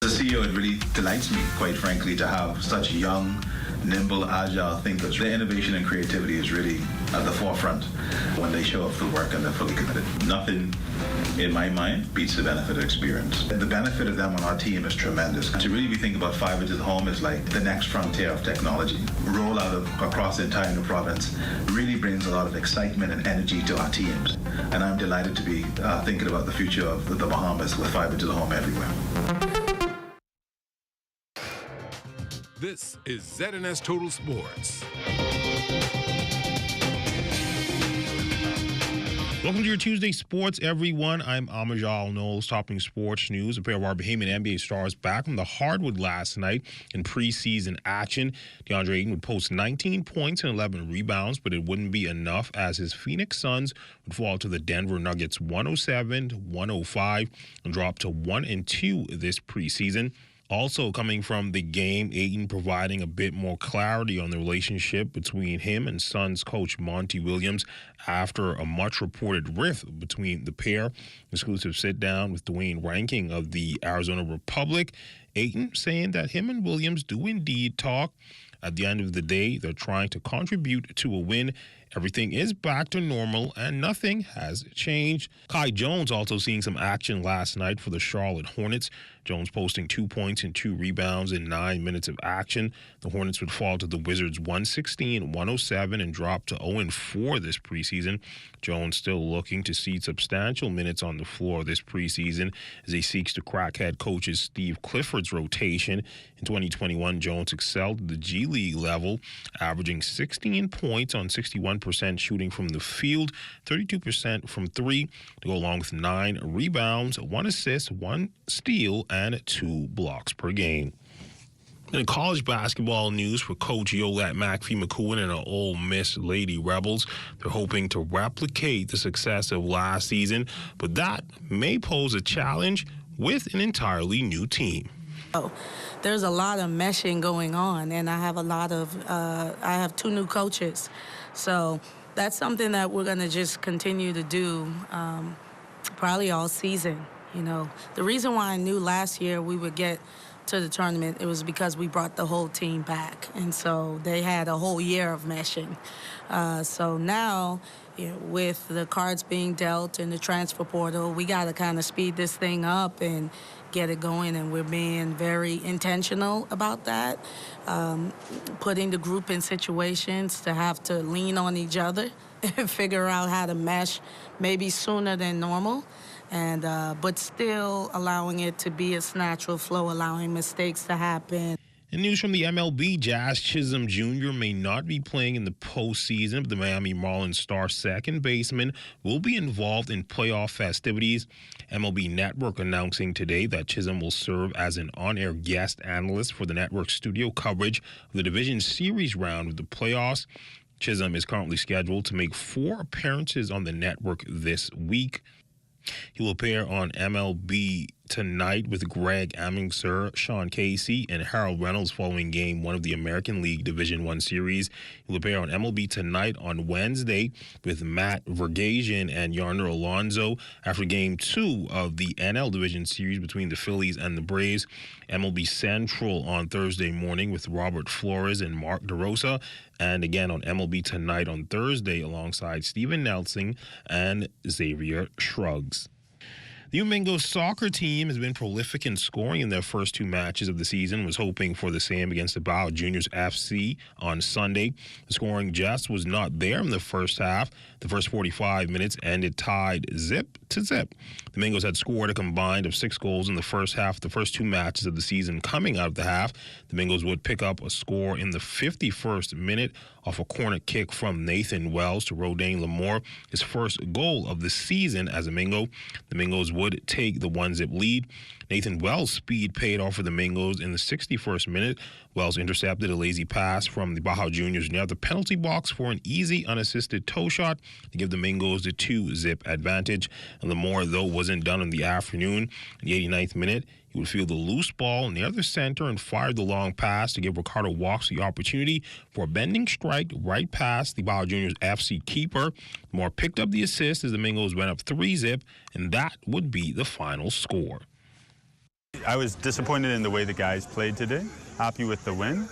As a CEO, it really delights me, quite frankly, to have such young, nimble, agile thinkers. Their innovation and creativity is really at the forefront when they show up for work and they're fully committed. Nothing, in my mind, beats the benefit of experience. The benefit of them on our team is tremendous. To really be thinking about fiber to the home is like the next frontier of technology. Rollout across the entire new province really brings a lot of excitement and energy to our teams. And I'm delighted to be thinking about the future of the Bahamas with fiber to the home everywhere. This is ZNS Total Sports. Welcome to your Tuesday Sports, everyone. I'm Amajal Knowles, topping sports news. A pair of our Bahamian NBA stars back from the hardwood last night in preseason action. DeAndre Ayton would post 19 points and 11 rebounds, but it wouldn't be enough as his Phoenix Suns would fall to the Denver Nuggets 107-105 and drop to 1-2 this preseason. Also coming from the game, Ayton providing a bit more clarity on the relationship between him and Suns coach Monty Williams after a much-reported rift between the pair. Exclusive sit-down with Dwayne Ranking of the Arizona Republic. Ayton saying that him and Williams do indeed talk. At the end of the day, they're trying to contribute to a win. Everything is back to normal and nothing has changed. Kai Jones also seeing some action last night for the Charlotte Hornets. Jones posting 2 points and 2 rebounds in 9 minutes of action. The Hornets would fall to the Wizards 116-107 and drop to 0-4 this preseason. Jones still looking to see substantial minutes on the floor this preseason as he seeks to crack head coach Steve Clifford's rotation. In 2021, Jones excelled at the G League level, averaging 16 points on 61% shooting from the field, 32% from three, to go along with 9 rebounds, 1 assist, 1 steal, and 2 blocks per game. In college basketball news for Coach Yolat McPhee-McCowan and the Ole Miss Lady Rebels, they're hoping to replicate the success of last season, but that may pose a challenge with an entirely new team. There's a lot of meshing going on, and I have 2 new coaches. So that's something that we're going to just continue to do probably all season. You know, the reason why I knew last year we would get to the tournament, it was because we brought the whole team back. And so they had a whole year of meshing. So now, you know, with the cards being dealt in the transfer portal, we got to kind of speed this thing up and get it going, and we're being very intentional about that, putting the group in situations to have to lean on each other and figure out how to mesh maybe sooner than normal, and but still allowing it to be its natural flow, allowing mistakes to happen. In news from the MLB, Jazz Chisholm Jr. may not be playing in the postseason, but the Miami Marlins star second baseman will be involved in playoff festivities. MLB Network announcing today that Chisholm will serve as an on-air guest analyst for the network's studio coverage of the Division Series round of the playoffs. Chisholm is currently scheduled to make 4 appearances on the network this week. He will appear on MLB Tonight with Greg Amundsen, Sean Casey, and Harold Reynolds following Game 1 of the American League Division I Series. He will appear on MLB Tonight on Wednesday with Matt Vergasian and Yarner Alonso after Game 2 of the NL Division Series between the Phillies and the Braves. MLB Central on Thursday morning with Robert Flores and Mark DeRosa, and again on MLB Tonight on Thursday alongside Steven Nelson and Xavier Shrugs. The Umingo soccer team has been prolific in scoring in their first 2 matches of the season, was hoping for the same against the Bao Juniors FC on Sunday. The scoring just was not there in the first half. The first 45 minutes ended tied 0-0. The Mingos had scored a combined of 6 goals in the first half. The first 2 matches of the season coming out of the half, the Mingos would pick up a score in the 51st minute off a corner kick from Nathan Wells to Rodane Lamore, his first goal of the season as a Mingo. The Mingos would take the 1-0 lead. Nathan Wells' speed paid off for the Mingos in the 61st minute. Wells intercepted a lazy pass from the Baja Juniors near the penalty box for an easy, unassisted toe shot to give the Mingos the 2-0 advantage. And Lamore, though, wasn't done in the afternoon. In the 89th minute, he would field the loose ball near the center and fired the long pass to give Ricardo Walks the opportunity for a bending strike right past the Baja Juniors FC keeper. Moore picked up the assist as the Mingos went up 3-0, and that would be the final score. I was disappointed in the way the guys played today. Happy with the win.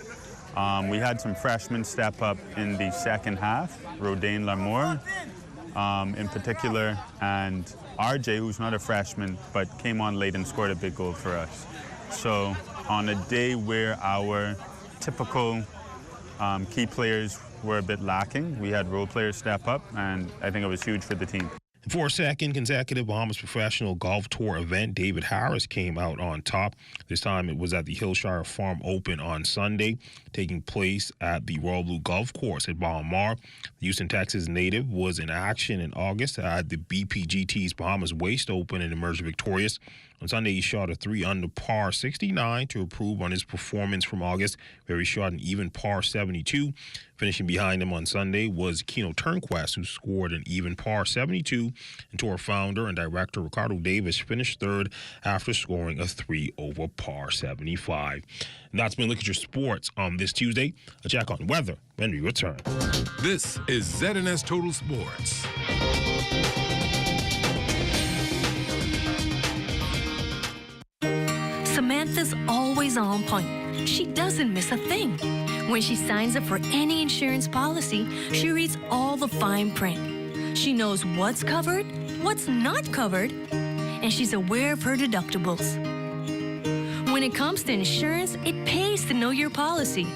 We had some freshmen step up in the second half, Rodane Lamore in particular, and RJ, who's not a freshman, but came on late and scored a big goal for us. So on a day where our typical key players were a bit lacking, we had role players step up, and I think it was huge for the team. For a second consecutive Bahamas Professional Golf Tour event, David Harris came out on top. This time it was at the Hillshire Farm Open on Sunday, taking place at the Royal Blue Golf Course at Bahamar. The Houston, Texas native was in action in August at the BPGT's Bahamas Waste Open and emerged victorious. On Sunday, he shot a 3-under par 69 to improve on his performance from August, where he shot an even par 72. Finishing behind him on Sunday was Keno Turnquest, who scored an even par 72, and Tour founder and director Ricardo Davis finished third after scoring a 3-over par 75. And that's been Look at Your Sports on this Tuesday. A check on weather when we return. This is ZNS Total Sports. Samantha's always on point. She doesn't miss a thing. When she signs up for any insurance policy, she reads all the fine print. She knows what's covered, what's not covered, and she's aware of her deductibles. When it comes to insurance, it pays to know your policy.